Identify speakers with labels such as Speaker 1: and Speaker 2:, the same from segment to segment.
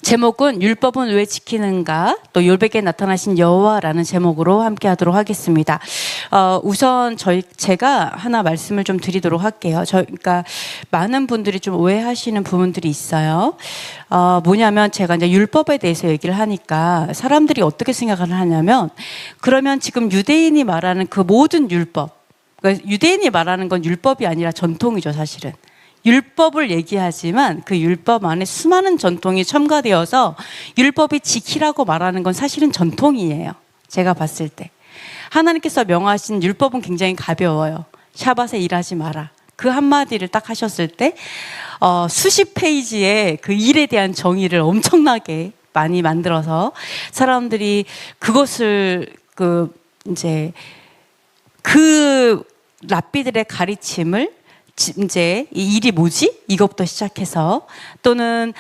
Speaker 1: 제목은 율법은 왜 지키는가, 또 율법에 나타나신 여호와라는 제목으로 함께 하도록 하겠습니다. 우선 제가 하나 말씀을 좀 드리도록 할게요. 그러니까 많은 분들이 좀 오해하시는 부분들이 있어요. 뭐냐면 제가 이제 율법에 대해서 얘기를 하니까 사람들이 어떻게 생각을 하냐면, 그러면 지금 유대인이 말하는 그 모든 율법, 그러니까 유대인이 말하는 건 율법이 아니라 전통이죠, 사실은. 율법을 얘기하지만 그 율법 안에 수많은 전통이 첨가되어서 율법이 지키라고 말하는 건 사실은 전통이에요. 제가 봤을 때 하나님께서 명하신 율법은 굉장히 가벼워요. 샤밧에 일하지 마라, 그 한마디를 딱 하셨을 때 수십 페이지의 그 일에 대한 정의를 엄청나게 많이 만들어서 사람들이 그것을 이제 랍비들의 가르침을 이제 이 일이 뭐지? 이것부터 시작해서, 또는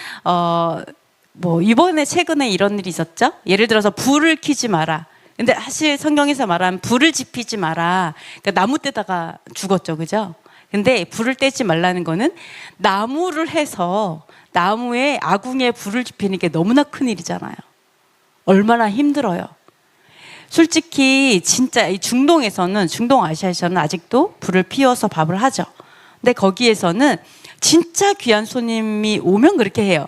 Speaker 1: 이번에 최근에 이런 일이 있었죠? 예를 들어서 불을 켜지 마라. 근데 사실 성경에서 말하면 불을 지피지 마라, 그러니까 나무 떼다가 죽었죠, 그죠? 근데 불을 떼지 말라는 거는 나무를 해서 나무에 아궁이에 불을 지피는 게 너무나 큰 일이잖아요. 얼마나 힘들어요. 솔직히 진짜 이 중동 아시아에서는 아직도 불을 피워서 밥을 하죠. 근데 거기에서는 진짜 귀한 손님이 오면 그렇게 해요.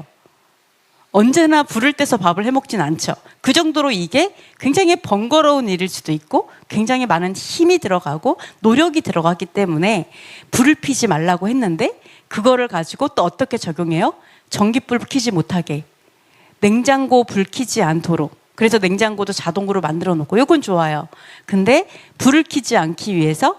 Speaker 1: 언제나 불을 떼서 밥을 해먹진 않죠. 그 정도로 이게 굉장히 번거로운 일일 수도 있고 굉장히 많은 힘이 들어가고 노력이 들어가기 때문에 불을 피지 말라고 했는데, 그거를 가지고 또 어떻게 적용해요? 전기불 켜지 못하게, 냉장고 불 켜지 않도록, 그래서 냉장고도 자동으로 만들어 놓고, 이건 좋아요. 근데 불을 켜지 않기 위해서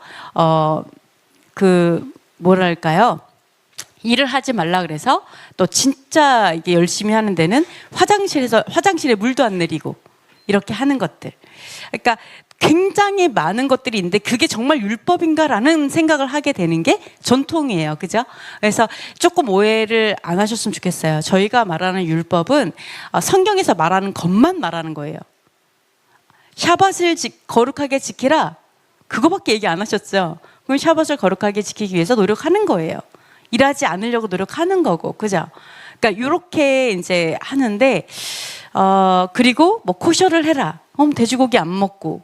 Speaker 1: 일을 하지 말라 그래서 또 진짜 이게 열심히 하는 데는 화장실에 물도 안 내리고 이렇게 하는 것들. 그러니까 굉장히 많은 것들이 있는데 그게 정말 율법인가라는 생각을 하게 되는 게 전통이에요. 그죠? 그래서 조금 오해를 안 하셨으면 좋겠어요. 저희가 말하는 율법은 성경에서 말하는 것만 말하는 거예요. 샤밧을 거룩하게 지키라, 그거밖에 얘기 안 하셨죠? 그럼 샤밧을 거룩하게 지키기 위해서 노력하는 거예요. 일하지 않으려고 노력하는 거고, 그죠? 그러니까 이렇게 이제 하는데, 그리고 코셔를 해라. 돼지고기 안 먹고,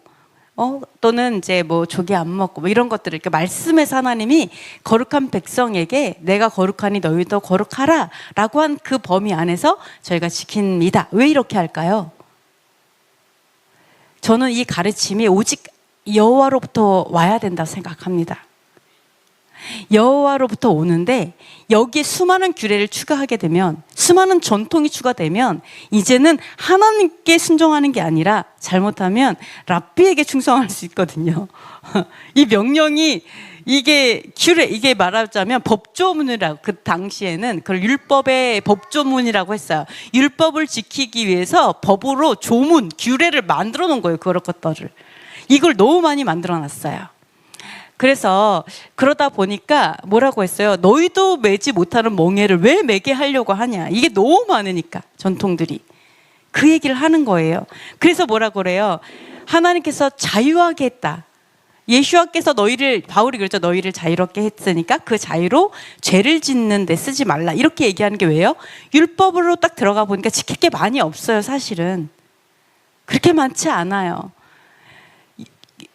Speaker 1: 또는 이제 조개 안 먹고, 이런 것들을 이렇게 말씀에서 하나님이 거룩한 백성에게 내가 거룩하니 너희도 거룩하라 라고 한 그 범위 안에서 저희가 지킵니다. 왜 이렇게 할까요? 저는 이 가르침이 오직 여호와로부터 와야 된다고 생각합니다. 여호와로부터 오는데 여기에 수많은 규례를 추가하게 되면, 수많은 전통이 추가되면 이제는 하나님께 순종하는 게 아니라 잘못하면 랍비에게 충성할 수 있거든요. 이 명령이 이게 말하자면 법조문이라고, 그 당시에는 그걸 율법의 법조문이라고 했어요. 율법을 지키기 위해서 법으로 조문, 규례를 만들어 놓은 거예요. 그런 것들을. 이걸 너무 많이 만들어 놨어요. 그래서 그러다 보니까 뭐라고 했어요? 너희도 매지 못하는 멍에를 왜 매게 하려고 하냐. 이게 너무 많으니까, 전통들이. 그 얘기를 하는 거예요. 그래서 뭐라고 그래요? 하나님께서 자유하게 했다. 예수와께서 바울이 그랬죠. 너희를 자유롭게 했으니까 그 자유로 죄를 짓는 데 쓰지 말라. 이렇게 얘기하는 게 왜요? 율법으로 딱 들어가 보니까 지킬 게 많이 없어요, 사실은. 그렇게 많지 않아요.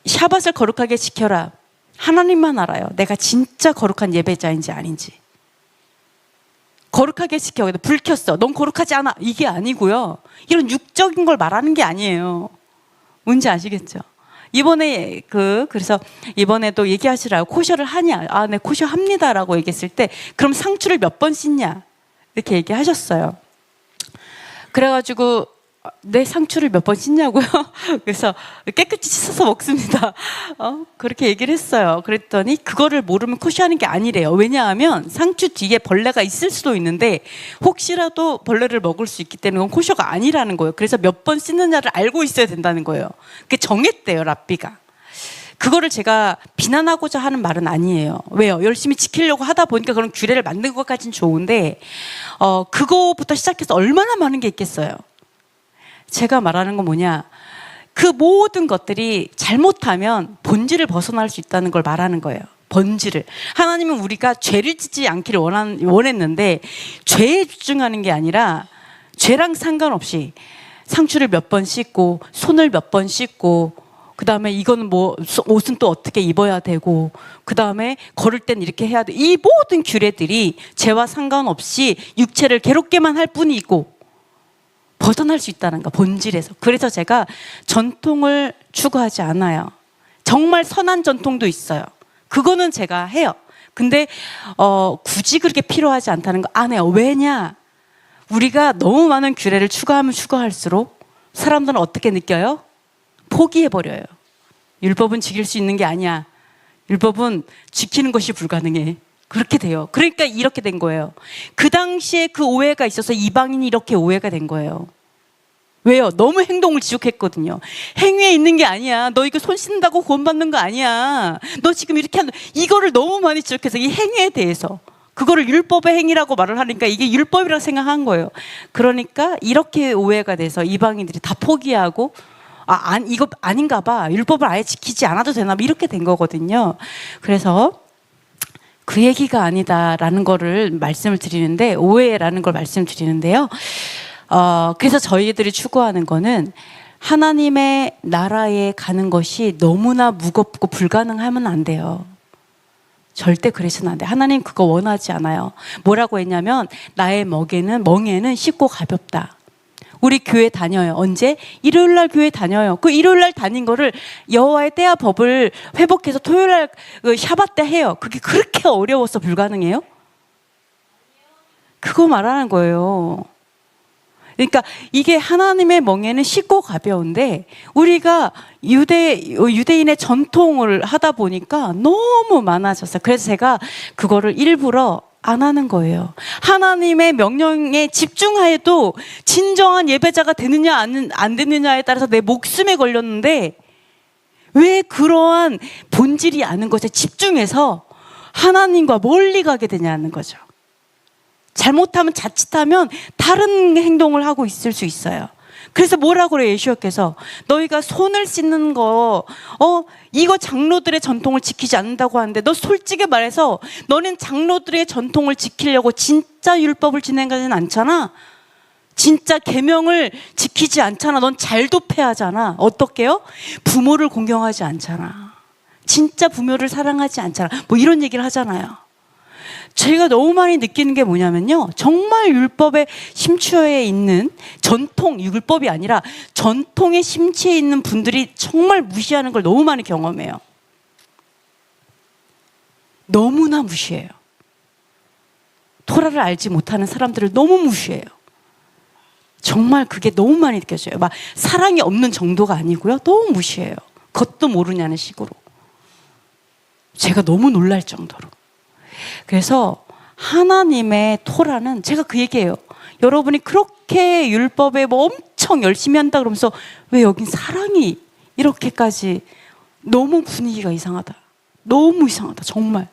Speaker 1: 샤밧을 거룩하게 지켜라. 하나님만 알아요. 내가 진짜 거룩한 예배자인지 아닌지. 거룩하게 지켜. 불 켰어. 넌 거룩하지 않아. 이게 아니고요. 이런 육적인 걸 말하는 게 아니에요. 뭔지 아시겠죠? 그래서 이번에도 얘기하시라고, 코셔를 하냐? 네, 코셔 합니다라고 얘기했을 때, 그럼 상추를 몇 번 씻냐? 이렇게 얘기하셨어요. 그래가지고 내 상추를 몇 번 씻냐고요? 그래서 깨끗이 씻어서 먹습니다. 그렇게 얘기를 했어요. 그랬더니 그거를 모르면 코시하는 게 아니래요. 왜냐하면 상추 뒤에 벌레가 있을 수도 있는데 혹시라도 벌레를 먹을 수 있기 때문에 그건 코셔가 아니라는 거예요. 그래서 몇 번 씻느냐를 알고 있어야 된다는 거예요. 그게 정했대요, 랍비가. 그거를 제가 비난하고자 하는 말은 아니에요. 왜요? 열심히 지키려고 하다 보니까 그런 규례를 만든 것까지는 좋은데 그거부터 시작해서 얼마나 많은 게 있겠어요. 제가 말하는 건 뭐냐, 그 모든 것들이 잘못하면 본질을 벗어날 수 있다는 걸 말하는 거예요. 본질을. 하나님은 우리가 죄를 짓지 않기를 원했는데 죄에 집중하는 게 아니라 죄랑 상관없이 상추를 몇 번 씻고 손을 몇 번 씻고 그다음에 이거는 뭐 옷은 또 어떻게 입어야 되고 그다음에 걸을 땐 이렇게 해야 돼. 이 모든 규례들이 죄와 상관없이 육체를 괴롭게만 할 뿐이고 벗어날 수 있다는 거, 본질에서. 그래서 제가 전통을 추구하지 않아요. 정말 선한 전통도 있어요. 그거는 제가 해요. 근데 굳이 그렇게 필요하지 않다는 거 안 해요. 왜냐? 우리가 너무 많은 규례를 추구하면 추구할수록 사람들은 어떻게 느껴요? 포기해버려요. 율법은 지킬 수 있는 게 아니야. 율법은 지키는 것이 불가능해. 그렇게 돼요. 그러니까 이렇게 된 거예요. 그 당시에 그 오해가 있어서 이방인이 이렇게 오해가 된 거예요. 왜요? 너무 행동을 지속했거든요. 행위에 있는 게 아니야. 너 이거 손 씻는다고 구원받는 거 아니야. 너 지금 이렇게 한다. 이거를 너무 많이 지적해서 이 행위에 대해서 그거를 율법의 행위라고 말을 하니까 이게 율법이라고 생각한 거예요. 그러니까 이렇게 오해가 돼서 이방인들이 다 포기하고 이거 아닌가 봐. 율법을 아예 지키지 않아도 되나? 이렇게 된 거거든요. 그래서 그 얘기가 아니다라는 거를 말씀을 드리는데, 오해라는 걸 말씀드리는데요. 그래서 저희들이 추구하는 거는 하나님의 나라에 가는 것이 너무나 무겁고 불가능하면 안 돼요. 절대 그러시면 안 돼요. 하나님 그거 원하지 않아요. 뭐라고 했냐면 나의 멍에는 쉽고 가볍다. 우리 교회 다녀요. 언제? 일요일날 교회 다녀요. 그 일요일날 다닌 거를 여호와의 때와 법을 회복해서 토요일날 샤밧 때 해요. 그게 그렇게 어려워서 불가능해요? 그거 말하는 거예요. 그러니까 이게 하나님의 멍에는 쉽고 가벼운데 우리가 유대인의 전통을 하다 보니까 너무 많아졌어요. 그래서 제가 그거를 일부러 안 하는 거예요. 하나님의 명령에 집중하여도 진정한 예배자가 되느냐 안 되느냐에 따라서 내 목숨에 걸렸는데 왜 그러한 본질이 아는 것에 집중해서 하나님과 멀리 가게 되냐는 거죠. 잘못하면 자칫하면 다른 행동을 하고 있을 수 있어요. 그래서 뭐라고 그래요? 예수님께서 너희가 손을 씻는 거 이거 장로들의 전통을 지키지 않는다고 하는데 너 솔직히 말해서 너는 장로들의 전통을 지키려고 진짜 율법을 진행하지는 않잖아. 진짜 계명을 지키지 않잖아. 넌 잘도 패하잖아. 어떻게요? 부모를 공경하지 않잖아. 진짜 부모를 사랑하지 않잖아. 뭐 이런 얘기를 하잖아요. 제가 너무 많이 느끼는 게 뭐냐면요. 정말 율법에 심취해 있는 전통, 율법이 아니라 전통에 심취해 있는 분들이 정말 무시하는 걸 너무 많이 경험해요. 너무나 무시해요. 토라를 알지 못하는 사람들을 너무 무시해요. 정말 그게 너무 많이 느껴져요. 막 사랑이 없는 정도가 아니고요. 너무 무시해요. 그것도 모르냐는 식으로. 제가 너무 놀랄 정도로. 그래서 하나님의 토라는 제가 그 얘기예요. 여러분이 그렇게 율법에 뭐 엄청 열심히 한다 그러면서 왜 여긴 사랑이 이렇게까지 너무 분위기가 이상하다. 너무 이상하다. 정말.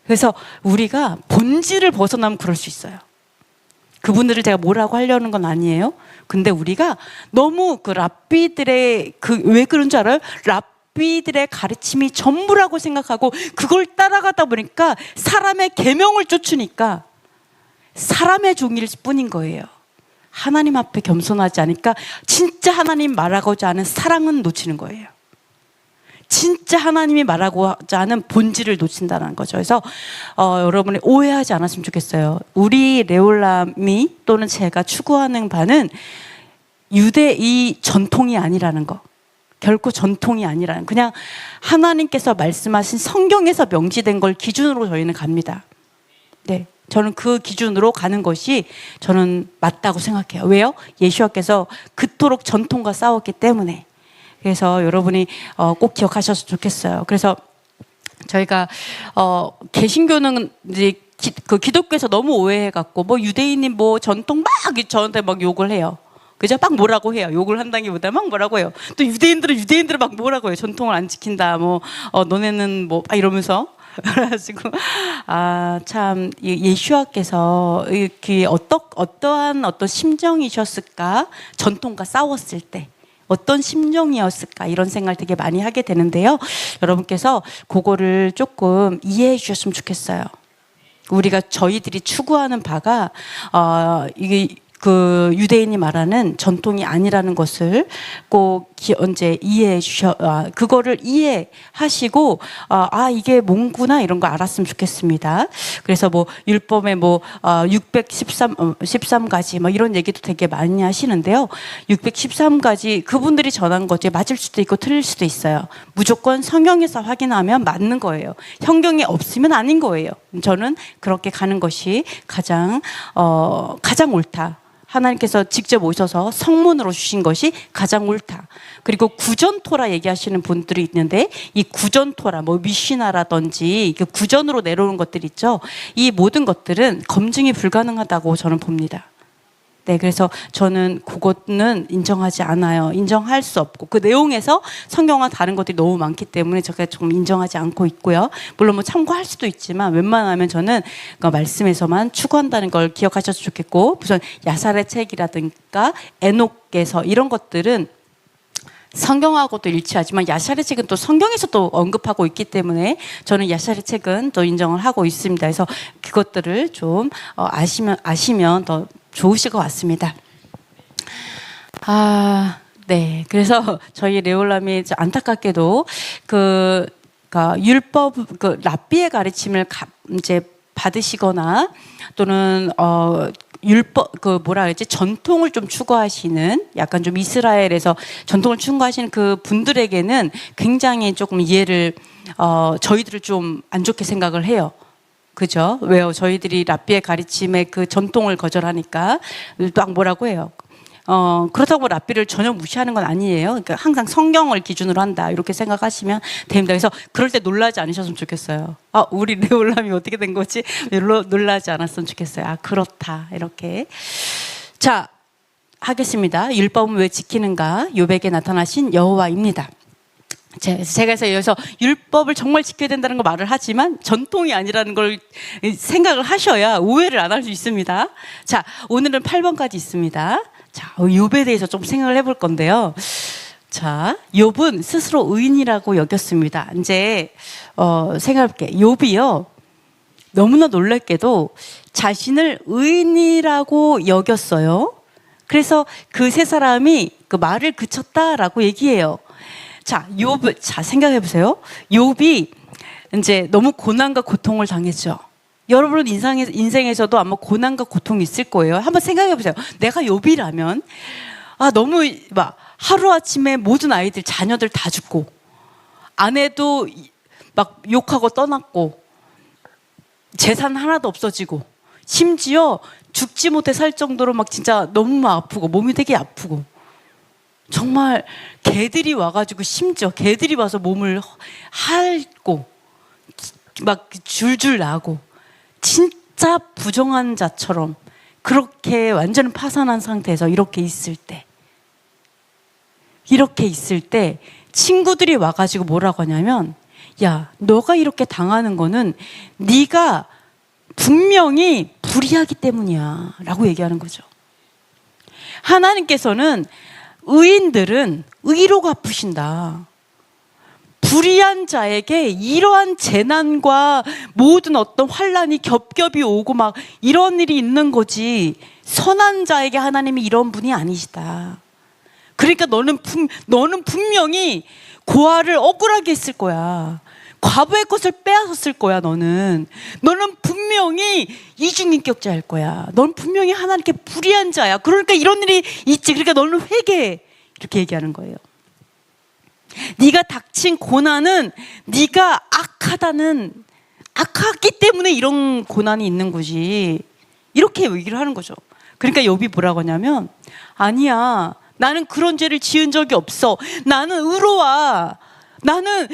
Speaker 1: 그래서 우리가 본질을 벗어나면 그럴 수 있어요. 그분들을 제가 뭐라고 하려는 건 아니에요. 근데 우리가 너무 그 랍비들의 왜 그런 줄 알아요? 랍비들의 가르침이 전부라고 생각하고 그걸 따라가다 보니까 사람의 계명을 쫓으니까 사람의 종일 뿐인 거예요. 하나님 앞에 겸손하지 않으니까 진짜 하나님 말하고자 하는 사랑은 놓치는 거예요. 진짜 하나님이 말하고자 하는 본질을 놓친다는 거죠. 그래서 여러분이 오해하지 않았으면 좋겠어요. 우리 레올람이 또는 제가 추구하는 바는 이 전통이 아니라는 거. 결코 전통이 아니라는, 그냥 하나님께서 말씀하신 성경에서 명시된 걸 기준으로 저희는 갑니다. 네, 저는 그 기준으로 가는 것이 저는 맞다고 생각해요. 왜요? 예수님께서 그토록 전통과 싸웠기 때문에. 그래서 여러분이 꼭 기억하셨으면 좋겠어요. 그래서 저희가 개신교는 이제 그 기독교에서 너무 오해해갖고 뭐 유대인이 뭐 전통 막 저한테 막 욕을 해요. 그죠? 막 뭐라고 해요. 욕을 한다기보다 막 뭐라고 해요. 또 유대인들은 막 뭐라고 해요. 전통을 안 지킨다. 뭐 너네는 뭐 이러면서. 그래가지고 참 예수와께서 이렇게 어떠한 심정이셨을까? 전통과 싸웠을 때 어떤 심정이었을까? 이런 생각을 되게 많이 하게 되는데요. 여러분께서 그거를 조금 이해해 주셨으면 좋겠어요. 우리가 저희들이 추구하는 바가 이게 그 유대인이 말하는 전통이 아니라는 것을 꼭 이제 이해해 그거를 이해하시고 이게 뭔구나 이런 거 알았으면 좋겠습니다. 그래서 뭐 율법에 뭐 613가지 뭐 이런 얘기도 되게 많이 하시는데요. 613가지 그분들이 전한 것이 맞을 수도 있고 틀릴 수도 있어요. 무조건 성경에서 확인하면 맞는 거예요. 성경에 없으면 아닌 거예요. 저는 그렇게 가는 것이 가장 옳다. 하나님께서 직접 오셔서 성문으로 주신 것이 가장 옳다. 그리고 구전토라 얘기하시는 분들이 있는데 이 구전토라 뭐 미시나라든지 구전으로 내려오는 것들 있죠. 이 모든 것들은 검증이 불가능하다고 저는 봅니다. 네, 그래서 저는 그것은 인정하지 않아요. 인정할 수 없고 그 내용에서 성경과 다른 것들이 너무 많기 때문에 제가 좀 인정하지 않고 있고요. 물론 뭐 참고할 수도 있지만 웬만하면 저는 그 말씀에서만 추구한다는 걸 기억하셨으면 좋겠고, 우선 야살의 책이라든가 에녹에서 이런 것들은 성경하고도 일치하지만 야샬의 책은 또 성경에서도 언급하고 있기 때문에 저는 야샬의 책은 또 인정을 하고 있습니다. 그래서 그것들을 좀 아시면 더 좋으실 것 같습니다. 네. 그래서 저희 레올람이 안타깝게도 율법, 랍비의 가르침을 이제 받으시거나 또는 율법 전통을 좀 추구하시는 약간 좀 이스라엘에서 전통을 추구하시는 그 분들에게는 굉장히 조금 이해를 저희들을 좀 안 좋게 생각을 해요. 그죠? 왜요? 저희들이 랍비의 가르침의 그 전통을 거절하니까 막 뭐라고 해요. 그렇다고 랍비를 전혀 무시하는 건 아니에요. 그러니까 항상 성경을 기준으로 한다 이렇게 생각하시면 됩니다. 그래서 그럴 때 놀라지 않으셨으면 좋겠어요. 우리 레올람이 어떻게 된 거지? 놀라지 않았으면 좋겠어요. 그렇다 이렇게. 자, 하겠습니다. 율법은 왜 지키는가? 욥에게 나타나신 여호와입니다. 제가 여기서 율법을 정말 지켜야 된다는 거 말을 하지만 전통이 아니라는 걸 생각을 하셔야 오해를 안 할 수 있습니다. 자, 오늘은 8번까지 있습니다. 자, 욥에 대해서 좀 생각을 해볼 건데요. 자, 욥은 스스로 의인이라고 여겼습니다. 이제 생각해볼게요. 욥이요, 너무나 놀랍게도 자신을 의인이라고 여겼어요. 그래서 그 세 사람이 그 말을 그쳤다라고 얘기해요. 자, 생각해보세요. 욥이 이제 너무 고난과 고통을 당했죠. 여러분 인생에서도 아마 고난과 고통이 있을 거예요. 한번 생각해보세요. 내가 욥이라면 너무 막 하루아침에 모든 아이들, 자녀들 다 죽고 아내도 막 욕하고 떠났고 재산 하나도 없어지고 심지어 죽지 못해 살 정도로 막 진짜 너무 아프고 몸이 되게 아프고 정말 개들이 와가지고 심지어 개들이 와서 몸을 핥고 막 줄줄 나고 진짜 부정한 자처럼 그렇게 완전 파산한 상태에서 이렇게 있을 때 친구들이 와가지고 뭐라고 하냐면, 야, 너가 이렇게 당하는 거는 네가 분명히 불의하기 때문이야 라고 얘기하는 거죠. 하나님께서는 의인들은 의로 갚으신다. 불의한 자에게 이러한 재난과 모든 어떤 환난이 겹겹이 오고 막 이런 일이 있는 거지, 선한 자에게 하나님이 이런 분이 아니시다. 그러니까 너는 분명히 고아를 억울하게 했을 거야. 과부의 것을 빼앗았을 거야. 너는 분명히 이중인격자일 거야. 넌 분명히 하나님께 불의한 자야. 그러니까 이런 일이 있지. 그러니까 너는 회개해. 이렇게 얘기하는 거예요. 네가 닥친 고난은 네가 악하기 때문에 이런 고난이 있는 거지. 이렇게 얘기를 하는 거죠. 그러니까 욥이 뭐라고 하냐면, 아니야, 나는 그런 죄를 지은 적이 없어. 나는 의로워. 나는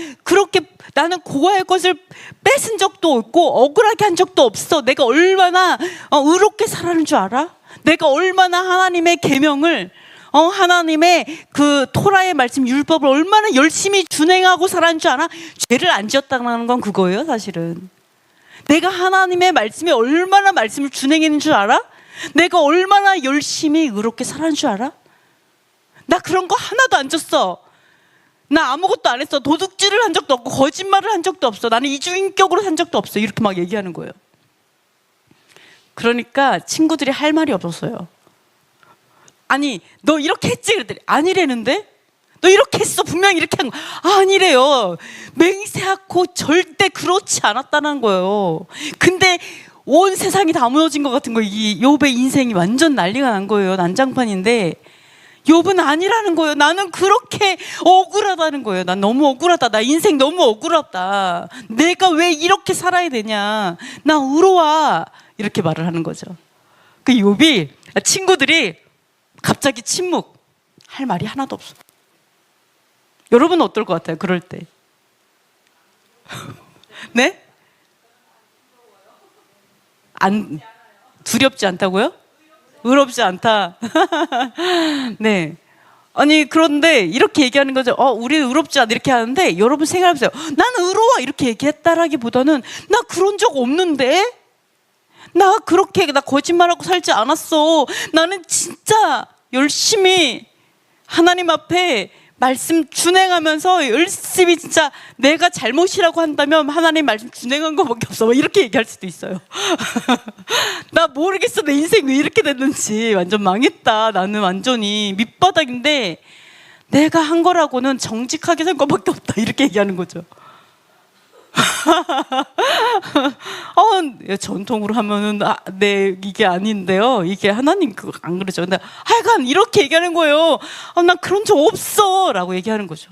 Speaker 1: 고아의 것을 뺏은 적도 없고 억울하게 한 적도 없어. 내가 얼마나 의롭게 살아는 줄 알아? 내가 얼마나 하나님의 계명을 하나님의 그 토라의 말씀 율법을 얼마나 열심히 준행하고 살았는 줄 알아? 죄를 안 지었다는 건 그거예요. 사실은 내가 하나님의 말씀에 얼마나 말씀을 준행했는 줄 알아? 내가 얼마나 열심히 의롭게 살았는 줄 알아? 나 그런 거 하나도 안 졌어. 나 아무것도 안 했어. 도둑질을 한 적도 없고 거짓말을 한 적도 없어. 나는 이중인격으로 산 적도 없어. 이렇게 막 얘기하는 거예요. 그러니까 친구들이 할 말이 없었어요. 아니 너 이렇게 했지? 그랬더니 아니래는데? 너 이렇게 했어. 분명히 이렇게 한 거. 아니래요. 맹세하고 절대 그렇지 않았다는 거예요. 근데 온 세상이 다 무너진 것 같은 거예요. 이 욥의 인생이 완전 난리가 난 거예요. 난장판인데 욥은 아니라는 거예요. 나는 그렇게 억울하다는 거예요. 난 너무 억울하다. 나 인생 너무 억울하다. 내가 왜 이렇게 살아야 되냐. 나 울어와. 이렇게 말을 하는 거죠. 그 욥이 친구들이 갑자기 침묵. 할 말이 하나도 없어. 여러분은 어떨 것 같아요? 그럴 때. 네? 안 두렵지 않다고요? 의롭지 않다. 네. 아니 그런데 이렇게 얘기하는 거죠. 우리 의롭지 않아 이렇게 하는데 여러분 생각해보세요. 나는 의로워 이렇게 얘기했다라기보다는 나 그런 적 없는데. 나 그렇게 나 거짓말하고 살지 않았어. 나는 진짜 열심히 하나님 앞에 말씀 준행하면서 열심히 진짜 내가 잘못이라고 한다면 하나님 말씀 준행한 거밖에 없어. 이렇게 얘기할 수도 있어요. 나 모르겠어. 내 인생 왜 이렇게 됐는지. 완전 망했다. 나는 완전히 밑바닥인데 내가 한 거라고는 정직하게 산 거밖에 없다. 이렇게 얘기하는 거죠. 전통으로 하면은 네 이게 아닌데요. 이게 하나님 그거 안 그러죠. 근데 하여간 이렇게 얘기하는 거예요. 난 그런 적 없어라고 얘기하는 거죠.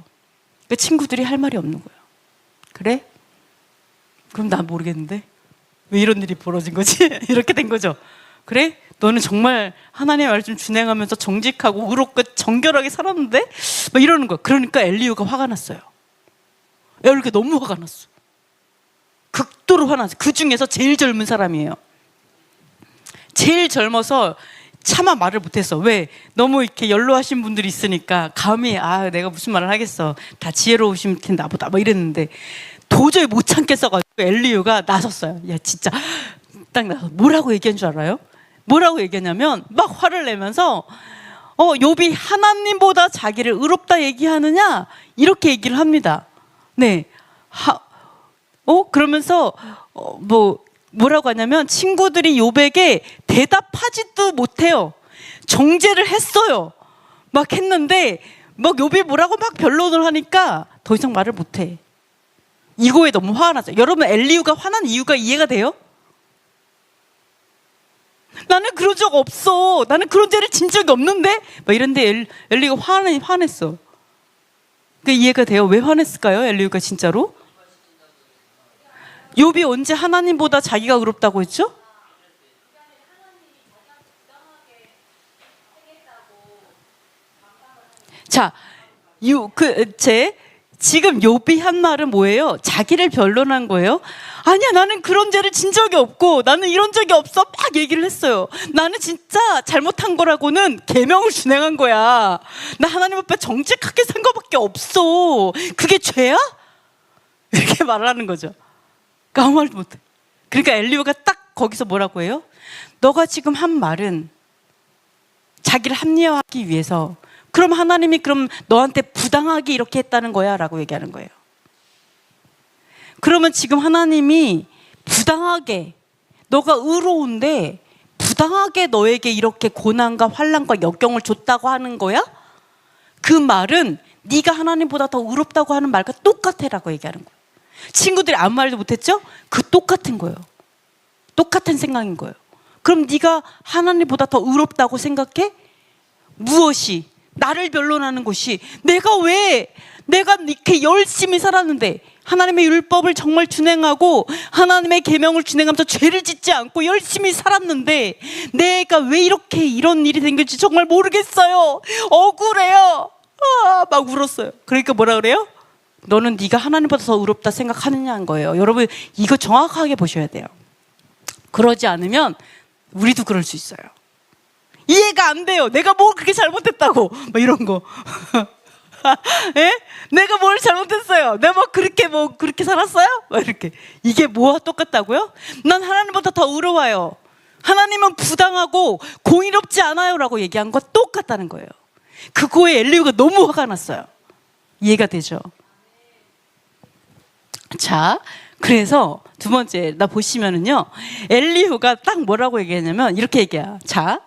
Speaker 1: 그러니까 친구들이 할 말이 없는 거예요. 그래? 그럼 난 모르겠는데 왜 이런 일이 벌어진 거지? 이렇게 된 거죠. 그래? 너는 정말 하나님의 말씀 준행하면서 정직하고 의롭고 정결하게 살았는데? 막 이러는 거야. 그러니까 엘리후가 화가 났어요. 엘리후가 너무 화가 났어. 극도로 화났어요. 그 중에서 제일 젊은 사람이에요. 제일 젊어서 차마 말을 못했어. 왜? 너무 이렇게 연로하신 분들이 있으니까 감히 내가 무슨 말을 하겠어. 다 지혜로우신 텐데 나보다 뭐 이랬는데 도저히 못 참겠어가지고 엘리후가 나섰어요. 야 진짜 딱 나서 뭐라고 얘기한 줄 알아요? 뭐라고 얘기하냐면 막 화를 내면서 욥이 하나님보다 자기를 의롭다 얘기하느냐 이렇게 얘기를 합니다. 네. 그러면서 뭐라고 하냐면 친구들이 욥에게 대답하지도 못해요. 정죄를 했어요. 막 했는데 막 욥이 뭐라고 막 변론을 하니까 더 이상 말을 못해. 이거에 너무 화가 나죠. 여러분 엘리후가 화난 이유가 이해가 돼요? 나는 그런 적 없어. 나는 그런 죄를 진 적이 없는데 막 이런데 엘리후가 화냈어. 그 이해가 돼요? 왜 화냈을까요? 엘리후가 진짜로? 욥이 언제 하나님보다 자기가 의롭다고 했죠? 자, 지금 욥이 한 말은 뭐예요? 자기를 변론한 거예요. 아니야, 나는 그런 죄를 진 적이 없고 나는 이런 적이 없어. 막 얘기를 했어요. 나는 진짜 잘못한 거라고는 계명을 준행한 거야. 나 하나님 앞에 정직하게 산 거밖에 없어. 그게 죄야? 이렇게 말을 하는 거죠. 아무 말도 못해. 그러니까 엘리후가 딱 거기서 뭐라고 해요? 너가 지금 한 말은 자기를 합리화하기 위해서 그럼 하나님이 그럼 너한테 부당하게 이렇게 했다는 거야 라고 얘기하는 거예요. 그러면 지금 하나님이 부당하게 너가 의로운데 부당하게 너에게 이렇게 고난과 환난과 역경을 줬다고 하는 거야? 그 말은 네가 하나님보다 더 의롭다고 하는 말과 똑같아 라고 얘기하는 거예요. 친구들이 아무 말도 못했죠? 그 똑같은 거예요. 똑같은 생각인 거예요. 그럼 네가 하나님보다 더 의롭다고 생각해? 무엇이? 나를 변론하는 것이 내가 이렇게 열심히 살았는데 하나님의 율법을 정말 준행하고 하나님의 계명을 준행하면서 죄를 짓지 않고 열심히 살았는데 내가 왜 이렇게 이런 일이 생길지 정말 모르겠어요. 억울해요. 막 울었어요. 그러니까 뭐라 그래요? 너는 네가 하나님보다 더 의롭다 생각하느냐는 거예요. 여러분 이거 정확하게 보셔야 돼요. 그러지 않으면 우리도 그럴 수 있어요. 이해가 안 돼요. 내가 뭘 그렇게 잘못했다고 막 이런 거. 예? 내가 뭘 잘못했어요? 내가 그렇게 살았어요? 막 이렇게. 이게 뭐와 똑같다고요? 난 하나님보다 더 의로워요. 하나님은 부당하고 공의롭지 않아요 라고 얘기한 거 똑같다는 거예요. 그거에 엘리후가 너무 화가 났어요. 이해가 되죠? 자, 그래서 두 번째 나 보시면은요 엘리후가 딱 뭐라고 얘기했냐면 이렇게 얘기해요. 자,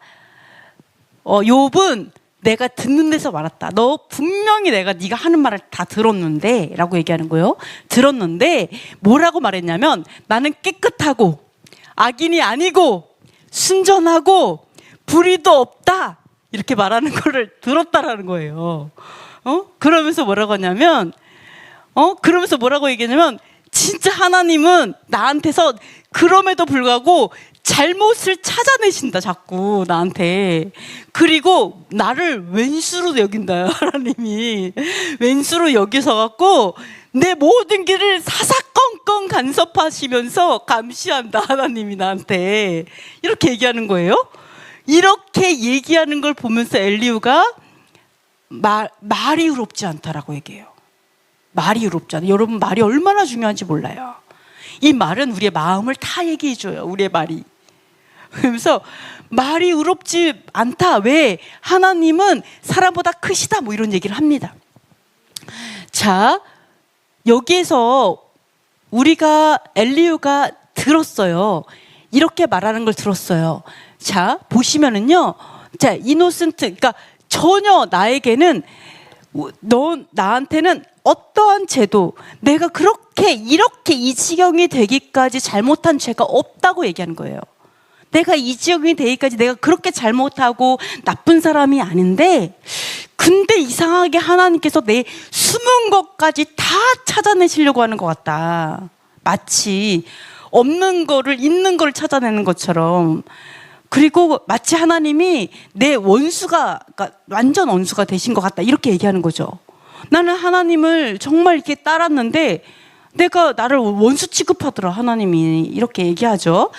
Speaker 1: 욥은 내가 듣는 데서 말았다. 너 분명히 네가 하는 말을 다 들었는데 라고 얘기하는 거예요. 들었는데 뭐라고 말했냐면 나는 깨끗하고 악인이 아니고 순전하고 불의도 없다 이렇게 말하는 거를 들었다라는 거예요. 그러면서 뭐라고 하냐면 그러면서 뭐라고 얘기하냐면 진짜 하나님은 나한테서 그럼에도 불구하고 잘못을 찾아내신다 자꾸 나한테. 그리고 나를 왼수로 여긴다. 하나님이 왼수로 여기서 갖고 내 모든 길을 사사건건 간섭하시면서 감시한다. 하나님이 나한테 이렇게 얘기하는 거예요. 이렇게 얘기하는 걸 보면서 엘리후가 말이 의롭지 않다라고 얘기해요. 말이 의롭지 않아. 여러분 말이 얼마나 중요한지 몰라요. 이 말은 우리의 마음을 다 얘기해줘요. 우리의 말이. 그래서 말이 의롭지 않다. 왜? 하나님은 사람보다 크시다. 뭐 이런 얘기를 합니다. 자, 여기에서 우리가 엘리후가 들었어요. 이렇게 말하는 걸 들었어요. 자, 보시면은요. 자, 이노센트. 그러니까 전혀 나에게는 나한테는 어떠한 죄도 내가 이렇게 이 지경이 되기까지 잘못한 죄가 없다고 얘기하는 거예요. 내가 이 지경이 되기까지 내가 그렇게 잘못하고 나쁜 사람이 아닌데 근데 이상하게 하나님께서 내 숨은 것까지 다 찾아내시려고 하는 것 같다. 마치 없는 거를 있는 걸 찾아내는 것처럼. 그리고 마치 하나님이 내 원수가 그러니까 완전 원수가 되신 것 같다 이렇게 얘기하는 거죠. 나는 하나님을 정말 이렇게 따랐는데 내가 나를 원수 취급하더라. 하나님이 이렇게 얘기하죠.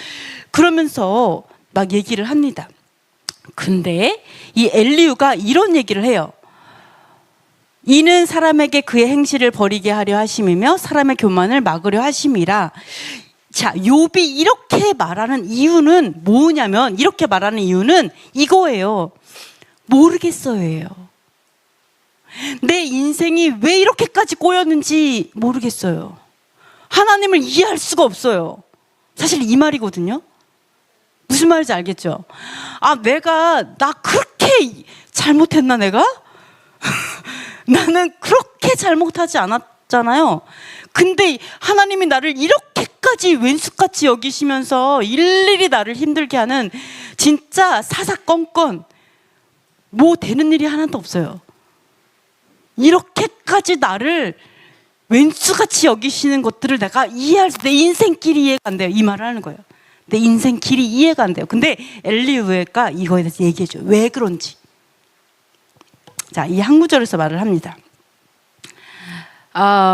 Speaker 1: 그러면서 막 얘기를 합니다. 근데 이 엘리후가 이런 얘기를 해요. 이는 사람에게 그의 행실을 버리게 하려 하심이며 사람의 교만을 막으려 하심이라. 자, 욥이 이렇게 말하는 이유는 뭐냐면 이렇게 말하는 이유는 이거예요. 모르겠어요예요. 내 인생이 왜 이렇게까지 꼬였는지 모르겠어요. 하나님을 이해할 수가 없어요. 사실 이 말이거든요. 무슨 말인지 알겠죠? 나 그렇게 잘못했나 내가? 나는 그렇게 잘못하지 않았잖아요. 근데 하나님이 나를 이렇게까지 왼수같이 여기시면서 일일이 나를 힘들게 하는 진짜 사사건건 뭐 되는 일이 하나도 없어요. 이렇게까지 나를 왼수같이 여기시는 것들을 내가 내 인생길이 이해가 안 돼요. 이 말을 하는 거예요. 내 인생길이 이해가 안 돼요. 근데 엘리후가 이거에 대해서 얘기해줘요. 왜 그런지. 자, 이 한 구절에서 말을 합니다.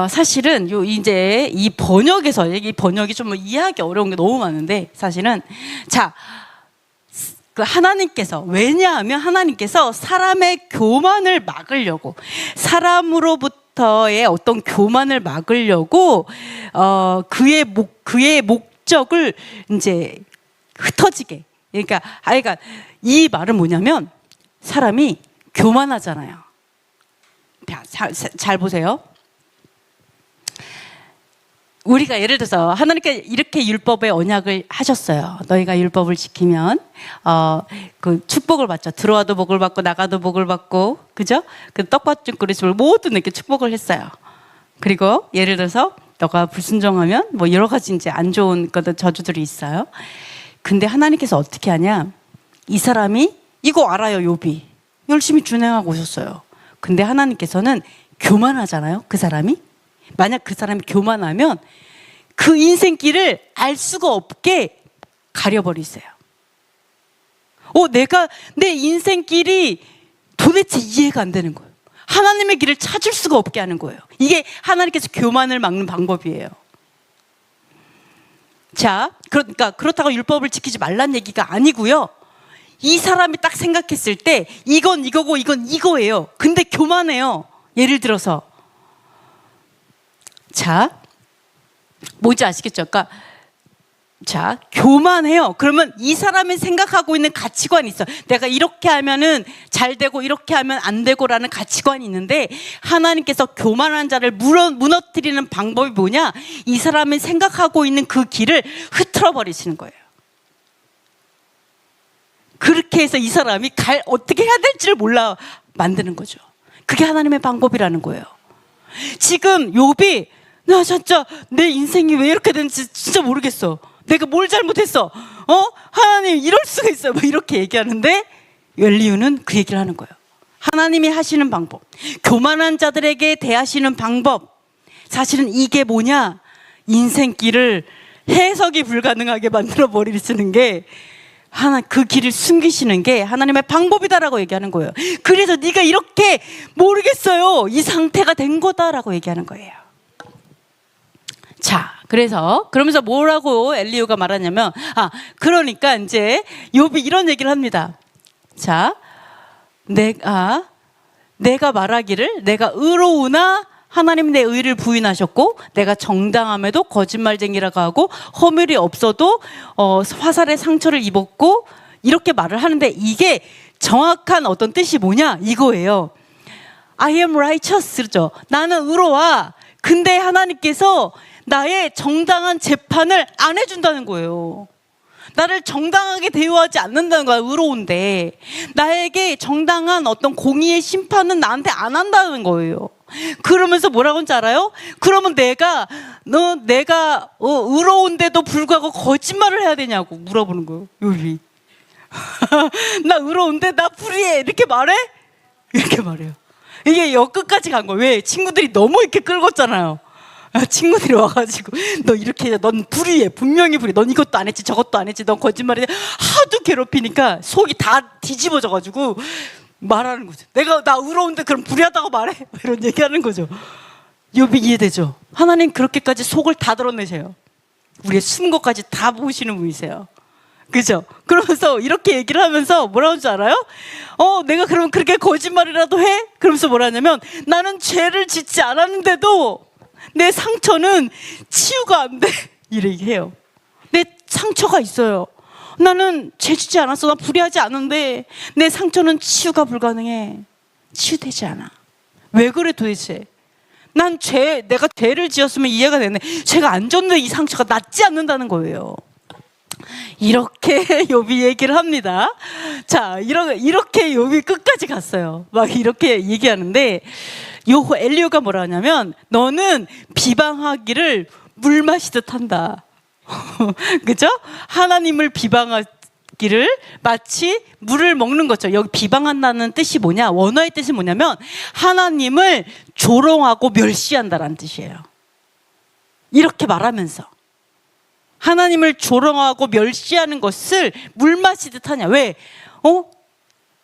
Speaker 1: 사실은 이제 이 번역에서 이 번역이 좀 이해하기 어려운 게 너무 많은데 사실은 자, 그 하나님께서 왜냐하면 하나님께서 사람의 교만을 막으려고 사람으로부터의 어떤 교만을 막으려고 그의 목적을 이제 흩어지게 그러니까 이 말은 뭐냐면 사람이 교만하잖아요. 잘 보세요. 우리가 예를 들어서 하나님께 이렇게 율법의 언약을 하셨어요. 너희가 율법을 지키면 그 축복을 받죠. 들어와도 복을 받고 나가도 복을 받고 그죠? 그 떡받침 그릇을 모두 이렇게 축복을 했어요. 그리고 예를 들어서 너가 불순종하면 뭐 여러 가지 이제 안 좋은 저주들이 있어요. 근데 하나님께서 어떻게 하냐? 이 사람이 이거 알아요. 욥이 열심히 준행하고 오셨어요. 근데 하나님께서는 교만하잖아요. 그 사람이 만약 그 사람이 교만하면 그 인생길을 알 수가 없게 가려버리세요. 내가 내 인생길이 도대체 이해가 안 되는 거예요. 하나님의 길을 찾을 수가 없게 하는 거예요. 이게 하나님께서 교만을 막는 방법이에요. 자, 그러니까 그렇다고 율법을 지키지 말란 얘기가 아니고요. 이 사람이 딱 생각했을 때 이건 이거고 이건 이거예요. 근데 교만해요. 예를 들어서 자, 뭔지 아시겠죠? 그러니까 자, 교만해요. 그러면 이 사람이 생각하고 있는 가치관이 있어. 내가 이렇게 하면은 잘 되고 이렇게 하면 안 되고라는 가치관이 있는데 하나님께서 교만한 자를 무너뜨리는 방법이 뭐냐? 이 사람이 생각하고 있는 그 길을 흐트러 버리시는 거예요. 그렇게 해서 이 사람이 어떻게 해야 될지를 몰라 만드는 거죠. 그게 하나님의 방법이라는 거예요. 지금 욥이 나 진짜 내 인생이 왜 이렇게 되는지 진짜 모르겠어. 내가 뭘 잘못했어? 하나님 이럴 수가 있어요. 뭐 이렇게 얘기하는데 엘리후는 그 얘기를 하는 거예요. 하나님이 하시는 방법, 교만한 자들에게 대하시는 방법, 사실은 이게 뭐냐? 인생길을 해석이 불가능하게 만들어 버리시는 게 그 길을 숨기시는 게 하나님의 방법이다라고 얘기하는 거예요. 그래서 네가 이렇게 모르겠어요, 이 상태가 된 거다라고 얘기하는 거예요. 자, 그러면서 뭐라고 엘리후가 말하냐면, 그러니까 이제 욥이 이런 얘기를 합니다. 자, 내가 말하기를 내가 의로우나 하나님 내 의를 부인하셨고 내가 정당함에도 거짓말쟁이라고 하고 허물이 없어도 화살의 상처를 입었고, 이렇게 말을 하는데 이게 정확한 어떤 뜻이 뭐냐 이거예요. I am righteous죠. 나는 의로워. 근데 하나님께서 나의 정당한 재판을 안 해준다는 거예요. 나를 정당하게 대우하지 않는다는 거야. 의로운데 나에게 정당한 어떤 공의의 심판은 나한테 안 한다는 거예요. 그러면서 뭐라고 하는지 알아요? 그러면 내가 의로운데도 불구하고 거짓말을 해야 되냐고 물어보는 거예요, 욥이. 나 의로운데 나 불의해 이렇게 말해? 이렇게 말해요. 이게 역끝까지 간 거예요. 왜? 친구들이 너무 이렇게 끌었잖아요. 친구들이 와가지고 너 이렇게 해, 넌 불의해, 분명히 불의해, 넌 이것도 안 했지 저것도 안 했지, 넌 거짓말이야. 하도 괴롭히니까 속이 다 뒤집어져가지고 말하는 거죠. 나 의로운데 그럼 불의하다고 말해? 이런 얘기하는 거죠. 욥이 이해되죠? 하나님 그렇게까지 속을 다 드러내세요. 우리의 숨은 것까지 다 보시는 분이세요. 그죠? 그러면서 이렇게 얘기를 하면서 뭐라고 하는지 알아요? 내가 그러면 그렇게 거짓말이라도 해? 그러면서 뭐라 하냐면 나는 죄를 짓지 않았는데도 내 상처는 치유가 안 돼. 이렇게 해요. 내 상처가 있어요. 나는 죄 짓지 않았어. 나 불의하지 않은데 내 상처는 치유가 불가능해. 치유되지 않아. 왜 그래 도대체? 내가 죄를 지었으면 이해가 되네. 죄가 안 졌는데 이 상처가 낫지 않는다는 거예요. 이렇게 욥이 얘기를 합니다. 자, 이렇게 욥이 끝까지 갔어요. 막 이렇게 얘기하는데 엘리후가 뭐라 하냐면 너는 비방하기를 물 마시듯 한다. 그죠? 하나님을 비방하기를 마치 물을 먹는 것처럼. 여기 비방한다는 뜻이 뭐냐? 원어의 뜻이 뭐냐면 하나님을 조롱하고 멸시한다라는 뜻이에요. 이렇게 말하면서 하나님을 조롱하고 멸시하는 것을 물 마시듯 하냐? 왜?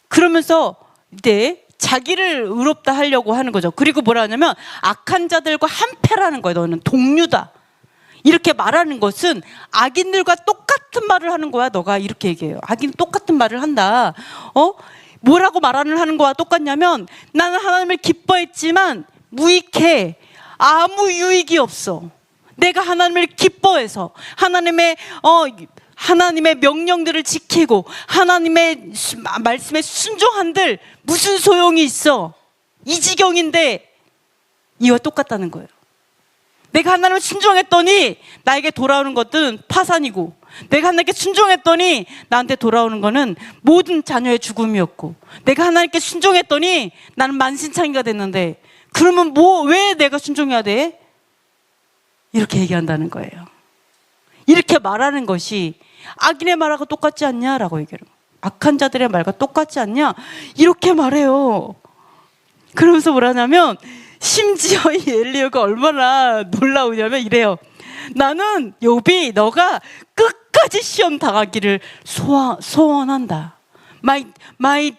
Speaker 1: 그러면서 이제 자기를 의롭다 하려고 하는 거죠. 그리고 뭐라 하냐면 악한 자들과 한패라는 거예요. 너는 동류다. 이렇게 말하는 것은 악인들과 똑같은 말을 하는 거야. 너가 이렇게 얘기해요. 악인 똑같은 말을 한다. 뭐라고 하는 거와 똑같냐면 나는 하나님을 기뻐했지만 무익해. 아무 유익이 없어. 내가 하나님을 기뻐해서 하나님의 명령들을 지키고 하나님의 말씀에 순종한들 무슨 소용이 있어? 이 지경인데 이와 똑같다는 거예요. 내가 하나님을 순종했더니 나에게 돌아오는 것은 파산이고, 내가 하나님께 순종했더니 나한테 돌아오는 것은 모든 자녀의 죽음이었고, 내가 하나님께 순종했더니 나는 만신창이가 됐는데 그러면 왜 내가 순종해야 돼? 이렇게 얘기한다는 거예요. 이렇게 말하는 것이 악인의 말하고 똑같지 않냐라고 얘기해요. 악한 자들의 말과 똑같지 않냐? 이렇게 말해요. 그러면서 뭐라냐면 심지어 이 엘리후가 얼마나 놀라우냐면 이래요. 나는 욥이 너가 끝까지 시험 당하기를 소원한다. My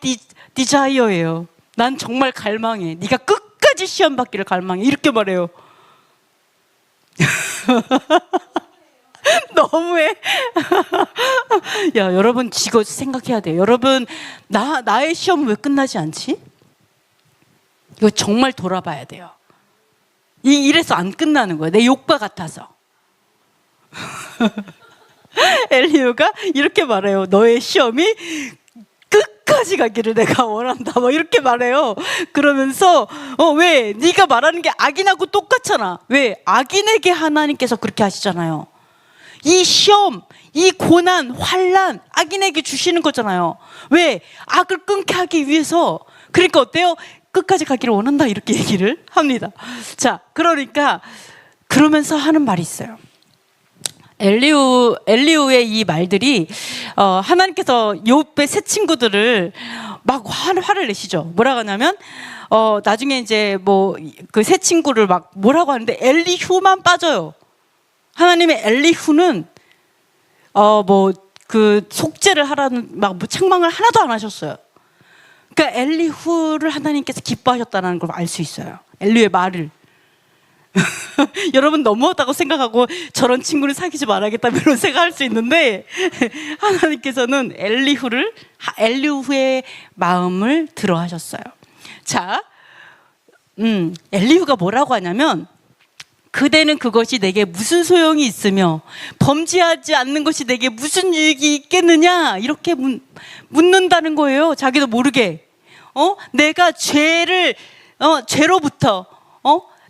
Speaker 1: desire예요. 난 정말 갈망해. 네가 끝까지 시험 받기를 갈망해. 이렇게 말해요. 너무해. 야, 여러분 이거 생각해야 돼요. 여러분 나의 시험은 왜 끝나지 않지? 이거 정말 돌아봐야 돼요. 이래서 안 끝나는 거예요. 내 욕과 같아서. 엘리후가 이렇게 말해요. 너의 시험이 끝까지 가기를 내가 원한다. 뭐 이렇게 말해요. 그러면서 왜? 네가 말하는 게 악인하고 똑같잖아. 왜? 악인에게 하나님께서 그렇게 하시잖아요. 이 시험, 이 고난, 환난 악인에게 주시는 거잖아요. 왜? 악을 끊게 하기 위해서. 그러니까 어때요? 끝까지 가기를 원한다 이렇게 얘기를 합니다. 자, 그러니까 그러면서 하는 말이 있어요. 엘리후의 이 말들이 하나님께서 욥의 세 친구들을 막 화를 내시죠. 뭐라고 하냐면 나중에 이제 뭐 그 세 친구를 막 뭐라고 하는데 엘리후만 빠져요. 하나님의 엘리후는 뭐 그 속죄를 하라는 막 책망을 하나도 안 하셨어요. 그러니까 엘리후를 하나님께서 기뻐하셨다는 걸 알 수 있어요. 엘리후의 말을. 여러분 너무하다고 생각하고 저런 친구를 사귀지 말아야겠다 이런 생각할 수 있는데 하나님께서는 엘리후의 마음을 들어 하셨어요. 자, 엘리후가 뭐라고 하냐면 그대는 그것이 내게 무슨 소용이 있으며 범죄하지 않는 것이 내게 무슨 유익이 있겠느냐 이렇게 묻는다는 거예요. 자기도 모르게. 내가 죄로부터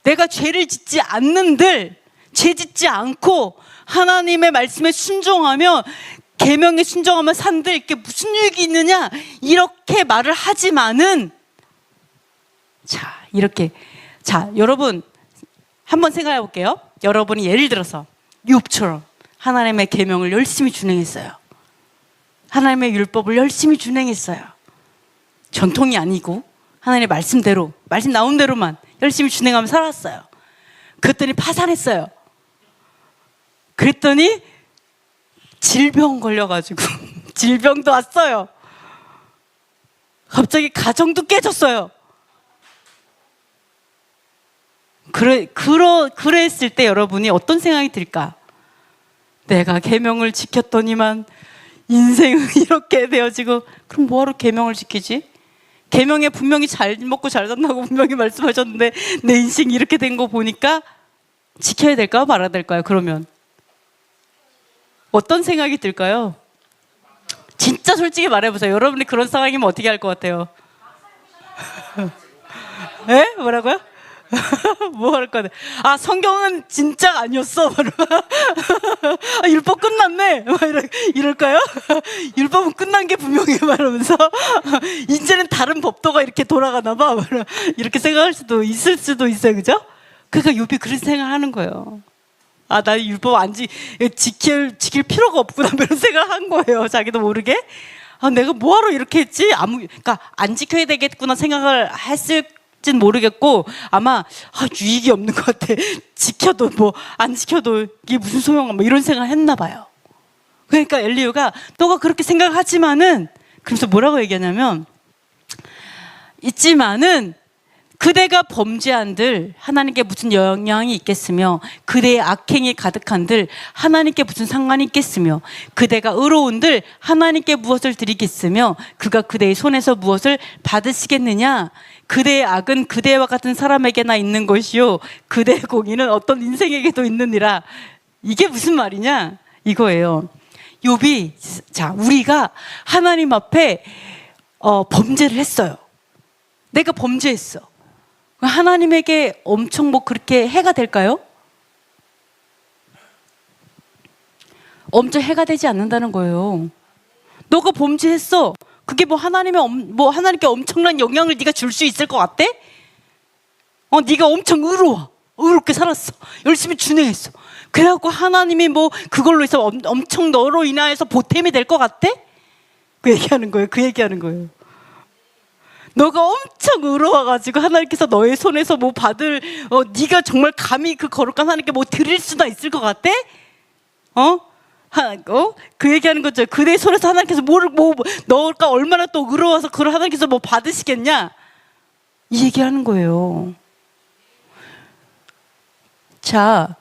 Speaker 1: 내가 죄를 짓지 않는들, 죄 짓지 않고 하나님의 말씀에 순종하며 계명에 순종하며 산들 이게 무슨 유익이 있느냐 이렇게 말을 하지만은 자 여러분 한번 생각해 볼게요. 여러분이 예를 들어서 욥처럼 하나님의 계명을 열심히 준행했어요. 하나님의 율법을 열심히 준행했어요. 전통이 아니고 하나님의 말씀대로 말씀 나온 대로만 열심히 준행하며 살았어요. 그랬더니 파산했어요. 그랬더니 질병 걸려가지고 질병도 왔어요. 갑자기 가정도 깨졌어요. 그랬을 때 여러분이 어떤 생각이 들까? 내가 계명을 지켰더니만 인생은 이렇게 되어지고 그럼 뭐하러 계명을 지키지? 계명에 분명히 잘 먹고 잘 산다고 분명히 말씀하셨는데 내 인생이 이렇게 된 거 보니까 지켜야 될까요? 말아야 될까요? 그러면 어떤 생각이 들까요? 진짜 솔직히 말해보세요. 여러분이 그런 상황이면 어떻게 할 것 같아요? 에? 뭐라고요? 뭐 할 거야? 성경은 진짜 아니었어. 율법 끝났네. 이럴까요? 율법은 끝난 게 분명해 말하면서 이제는 다른 법도가 이렇게 돌아가나 봐. 이렇게 생각할 수도 있을 수도 있어요, 그죠? 그러니까 욥이 그런 생각하는 거예요. 나 율법 지킬 필요가 없구나 이런 생각을 한 거예요. 자기도 모르게. 내가 뭐하러 이렇게 했지? 그러니까 안 지켜야 되겠구나 생각을 했을. 진 모르겠고 아마 유익이 없는 것 같아. 지켜도 뭐 안 지켜도 이게 무슨 소용아 뭐 이런 생각을 했나 봐요. 그러니까 엘리후가 너가 그렇게 생각하지만은 그래서 뭐라고 얘기하냐면 있지만은 그대가 범죄한들 하나님께 무슨 영향이 있겠으며 그대의 악행이 가득한들 하나님께 무슨 상관이 있겠으며 그대가 의로운들 하나님께 무엇을 드리겠으며 그가 그대의 손에서 무엇을 받으시겠느냐. 그대의 악은 그대와 같은 사람에게나 있는 것이요 그대의 공의는 어떤 인생에게도 있느니라. 이게 무슨 말이냐 이거예요. 욥이 우리가 하나님 앞에 범죄를 했어요. 내가 범죄했어. 하나님에게 엄청 뭐 그렇게 해가 될까요? 엄청 해가 되지 않는다는 거예요. 너가 범죄했어. 그게 하나님께 엄청난 영향을 네가 줄 수 있을 것 같아? 네가 엄청 의롭게 살았어. 열심히 준행했어. 그래갖고 하나님이 뭐 그걸로 해서 엄청 너로 인하여서 보탬이 될 것 같아? 그 얘기하는 거예요. 너가 엄청 의로워가지고 하나님께서 너의 손에서 뭐 받을 네가 정말 감히 그 거룩한 하나님께 뭐 드릴 수나 있을 것 같아? 그 얘기하는 거죠. 그대 손에서 하나님께서 너가 얼마나 또 의로워서 그걸 하나님께서 뭐 받으시겠냐? 이 얘기하는 거예요. 자,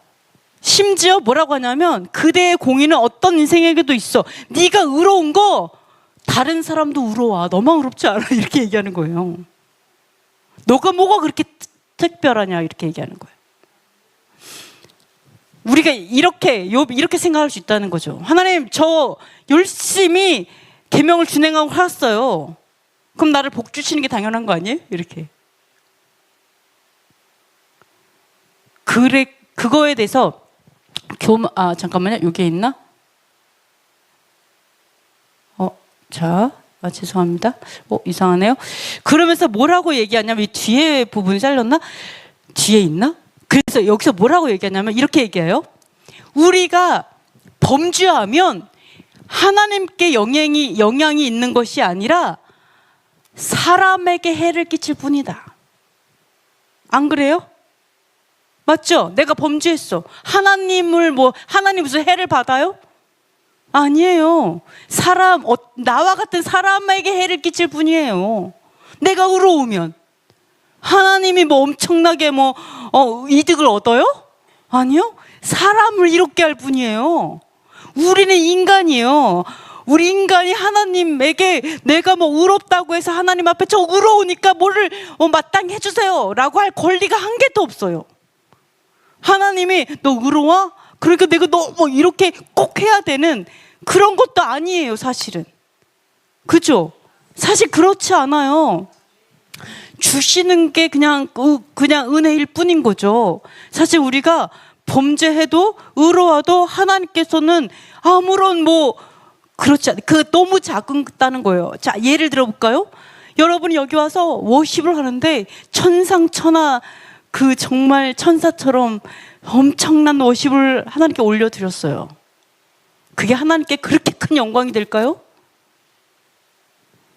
Speaker 1: 심지어 뭐라고 하냐면 그대의 공의는 어떤 인생에게도 있어. 네가 의로운 거 다른 사람도 의로워. 너만 의롭지 않아. 이렇게 얘기하는 거예요. 너가 뭐가 그렇게 특별하냐 이렇게 얘기하는 거예요. 우리가 이렇게 생각할 수 있다는 거죠. 하나님, 저 열심히 계명을 준행하고 살았어요. 그럼 나를 복 주시는 게 당연한 거 아니에요? 이렇게. 그거에 대해서 잠깐만요. 여기에 있나? 죄송합니다. 이상하네요. 그러면서 뭐라고 얘기하냐면, 이 뒤에 부분이 잘렸나? 뒤에 있나? 그래서 여기서 뭐라고 얘기하냐면, 이렇게 얘기해요. 우리가 범죄하면 하나님께 영향이 있는 것이 아니라 사람에게 해를 끼칠 뿐이다. 안 그래요? 맞죠? 내가 범죄했어. 하나님 무슨 해를 받아요? 아니에요. 나와 같은 사람에게 해를 끼칠 뿐이에요. 내가 의로우면 하나님이 엄청나게 이득을 얻어요? 아니요. 사람을 이롭게 할 뿐이에요. 우리는 인간이에요. 우리 인간이 하나님에게 내가 의롭다고 해서 하나님 앞에 저 의로우니까 뭐를 마땅히 해주세요 라고 할 권리가 한 개도 없어요. 하나님이 너 의로워? 그러니까 내가 너 이렇게 꼭 해야 되는 그런 것도 아니에요, 사실은. 그죠? 사실 그렇지 않아요. 주시는 게 그냥 은혜일 뿐인 거죠. 사실 우리가 범죄해도 의로워도 하나님께서는 아무런 그렇지 않아요. 너무 작다는 거예요. 자, 예를 들어볼까요? 여러분이 여기 와서 워십을 하는데 천상천하 정말 천사처럼 엄청난 워십을 하나님께 올려드렸어요. 그게 하나님께 그렇게 큰 영광이 될까요?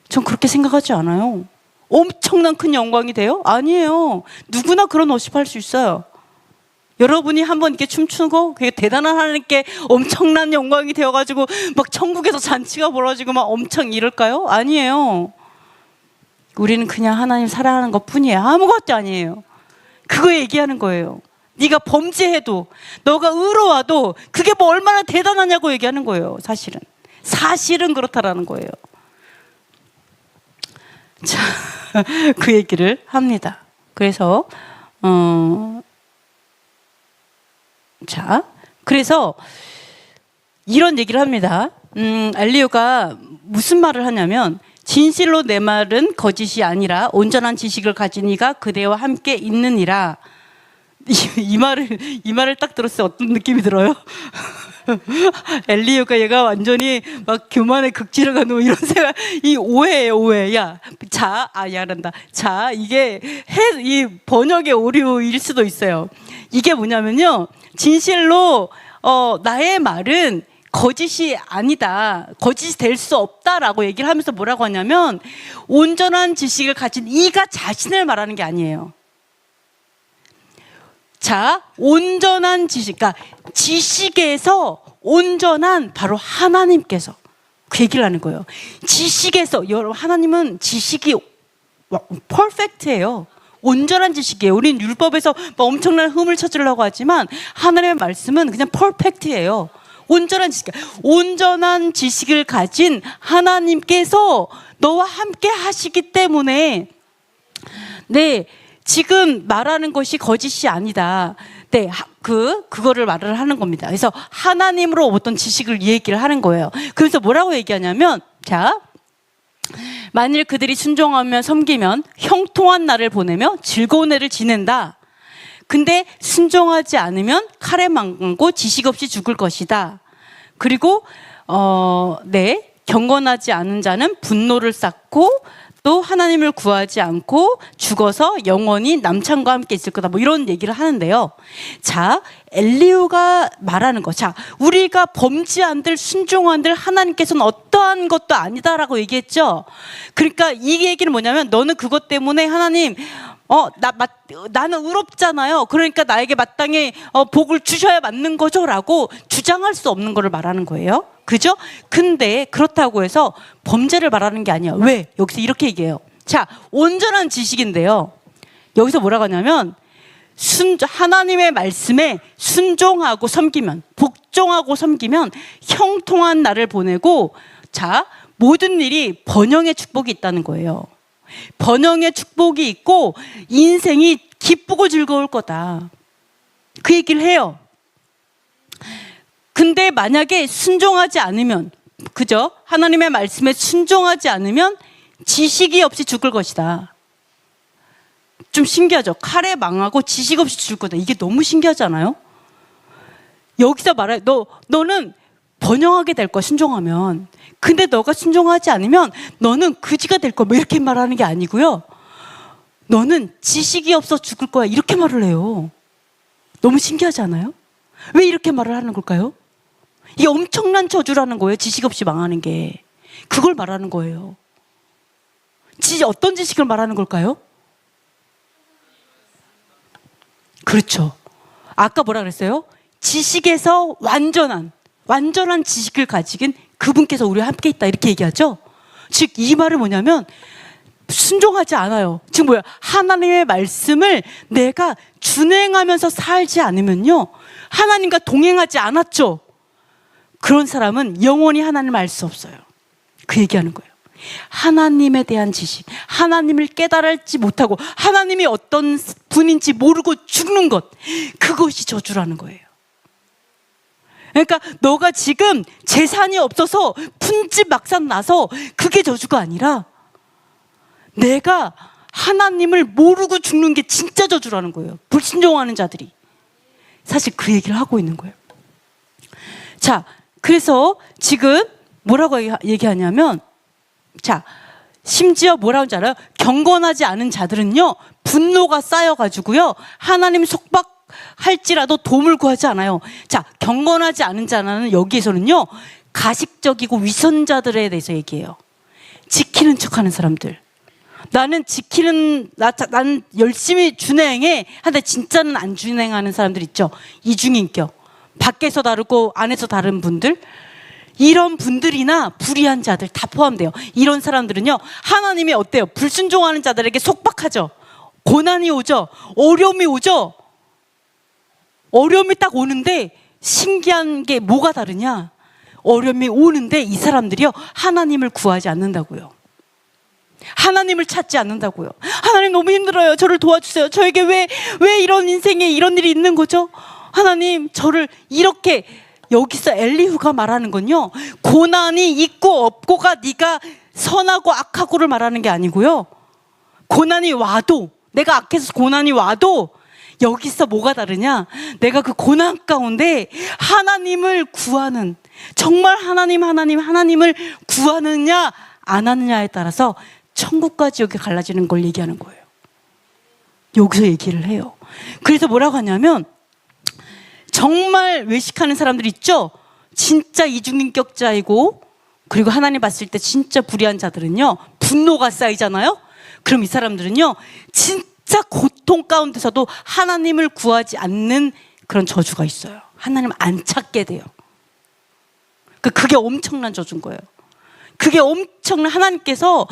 Speaker 1: 전 그렇게 생각하지 않아요. 엄청난 큰 영광이 돼요? 아니에요. 누구나 그런 워십할 수 있어요. 여러분이 한번 이렇게 춤추고 그게 대단한 하나님께 엄청난 영광이 되어가지고 천국에서 잔치가 벌어지고 엄청 이럴까요? 아니에요. 우리는 그냥 하나님 사랑하는 것 뿐이에요. 아무것도 아니에요. 그거 얘기하는 거예요. 네가 범죄해도 너가 의로워도 그게 얼마나 대단하냐고 얘기하는 거예요. 사실은 그렇다라는 거예요. 자, 그 얘기를 합니다. 그래서 그래서 이런 얘기를 합니다. 엘리야가 무슨 말을 하냐면, 진실로 내 말은 거짓이 아니라 온전한 지식을 가진 이가 그대와 함께 있느니라. 이 말을 딱 들었을 때 어떤 느낌이 들어요? 엘리야가 얘가 완전히 교만의 극치를 가는 이런 생각, 이 오해예요, 오해. 야란다. 이게 이 번역의 오류일 수도 있어요. 이게 뭐냐면요, 진실로 나의 말은 거짓이 아니다, 거짓이 될 수 없다라고 얘기를 하면서 뭐라고 하냐면, 온전한 지식을 가진 이가 자신을 말하는 게 아니에요. 온전한 지식, 그러니까 지식에서 온전한 바로 하나님께서 그 얘기를 하는 거예요. 지식에서, 여러분, 하나님은 지식이 퍼펙트예요. 온전한 지식이에요. 우리는 율법에서 엄청난 흠을 찾으려고 하지만 하나님의 말씀은 그냥 퍼펙트예요. 온전한 지식을 가진 하나님께서 너와 함께 하시기 때문에 지금 말하는 것이 거짓이 아니다. 그거를 말을 하는 겁니다. 그래서 하나님으로 어떤 지식을 얘기를 하는 거예요. 그래서 뭐라고 얘기하냐면, 만일 그들이 순종하며 섬기면 형통한 날을 보내며 즐거운 해를 지낸다. 근데 순종하지 않으면 칼에 망고 지식 없이 죽을 것이다. 그리고 경건하지 않은 자는 분노를 쌓고 또 하나님을 구하지 않고 죽어서 영원히 남창과 함께 있을 거다. 이런 얘기를 하는데요. 엘리야가 말하는 거. 우리가 범죄한들 순종한들 하나님께서는 어떠한 것도 아니다라고 얘기했죠. 그러니까 이 얘기는 뭐냐면, 너는 그것 때문에 하나님 나는 의롭잖아요. 그러니까 나에게 마땅히 복을 주셔야 맞는 거죠 라고 주장할 수 없는 거를 말하는 거예요. 그죠? 근데 그렇다고 해서 범죄를 말하는 게 아니야. 왜? 여기서 이렇게 얘기해요. 온전한 지식인데요, 여기서 뭐라고 하냐면, 하나님의 말씀에 순종하고 섬기면, 복종하고 섬기면 형통한 날을 보내고, 모든 일이 번영의 축복이 있다는 거예요. 번영의 축복이 있고 인생이 기쁘고 즐거울 거다, 그 얘기를 해요. 근데 만약에 순종하지 않으면, 그죠? 하나님의 말씀에 순종하지 않으면 지식이 없이 죽을 것이다. 좀 신기하죠? 칼에 망하고 지식 없이 죽을 거다. 이게 너무 신기하지 않아요? 여기서 말해, 너는 번영하게 될 거야, 순종하면. 근데 너가 순종하지 않으면 너는 그지가 될 거야. 뭐 이렇게 말하는 게 아니고요. 너는 지식이 없어 죽을 거야. 이렇게 말을 해요. 너무 신기하지 않아요? 왜 이렇게 말을 하는 걸까요? 이게 엄청난 저주라는 거예요. 지식 없이 망하는 게. 그걸 말하는 거예요. 어떤 지식을 말하는 걸까요? 그렇죠. 아까 뭐라 그랬어요? 지식에서 완전한 지식을 가지긴 그분께서 우리와 함께 있다. 이렇게 얘기하죠. 즉 이 말은 뭐냐면 순종하지 않아요. 즉 뭐야? 하나님의 말씀을 내가 준행하면서 살지 않으면요, 하나님과 동행하지 않았죠. 그런 사람은 영원히 하나님을 알 수 없어요. 그 얘기하는 거예요. 하나님에 대한 지식, 하나님을 깨달지 못하고 하나님이 어떤 분인지 모르고 죽는 것, 그것이 저주라는 거예요. 그러니까 너가 지금 재산이 없어서 푼집 막산 나서 그게 저주가 아니라 내가 하나님을 모르고 죽는 게 진짜 저주라는 거예요. 불순종하는 자들이. 사실 그 얘기를 하고 있는 거예요. 자, 그래서 지금 뭐라고 얘기하냐면, 자, 심지어 뭐라고 하는지 알아요? 경건하지 않은 자들은요, 분노가 쌓여가지고요, 하나님 속박할지라도 도움을 구하지 않아요. 자, 경건하지 않은 자는 여기에서는요, 가식적이고 위선자들에 대해서 얘기해요. 지키는 척하는 사람들. 나는 열심히 준행해. 하는데 진짜는 안 준행하는 사람들 있죠. 이중인격. 밖에서 다르고 안에서 다른 분들. 이런 분들이나 불의한 자들 다 포함돼요. 이런 사람들은요, 하나님이 어때요? 불순종하는 자들에게 속박하죠. 고난이 오죠. 어려움이 오죠. 어려움이 딱 오는데 신기한 게 뭐가 다르냐? 어려움이 오는데 이 사람들이요, 하나님을 구하지 않는다고요. 하나님을 찾지 않는다고요. 하나님 너무 힘들어요. 저를 도와주세요. 저에게 왜 이런 인생에 이런 일이 있는 거죠? 하나님 저를 이렇게. 여기서 엘리후가 말하는 건요, 고난이 있고 없고가 네가 선하고 악하고를 말하는 게 아니고요, 고난이 와도, 내가 악해서 고난이 와도 여기서 뭐가 다르냐, 내가 그 고난 가운데 하나님을 구하는, 정말 하나님을 구하느냐 안 하느냐에 따라서 천국까지 여기 갈라지는 걸 얘기하는 거예요. 여기서 얘기를 해요. 그래서 뭐라고 하냐면, 정말 외식하는 사람들 있죠? 진짜 이중인격자이고, 그리고 하나님 봤을 때 진짜 불의한 자들은요, 분노가 쌓이잖아요? 그럼 이 사람들은요, 진짜 고통 가운데서도 하나님을 구하지 않는 그런 저주가 있어요. 하나님 안 찾게 돼요. 그게 엄청난 저주인 거예요. 그게 엄청난, 하나님께서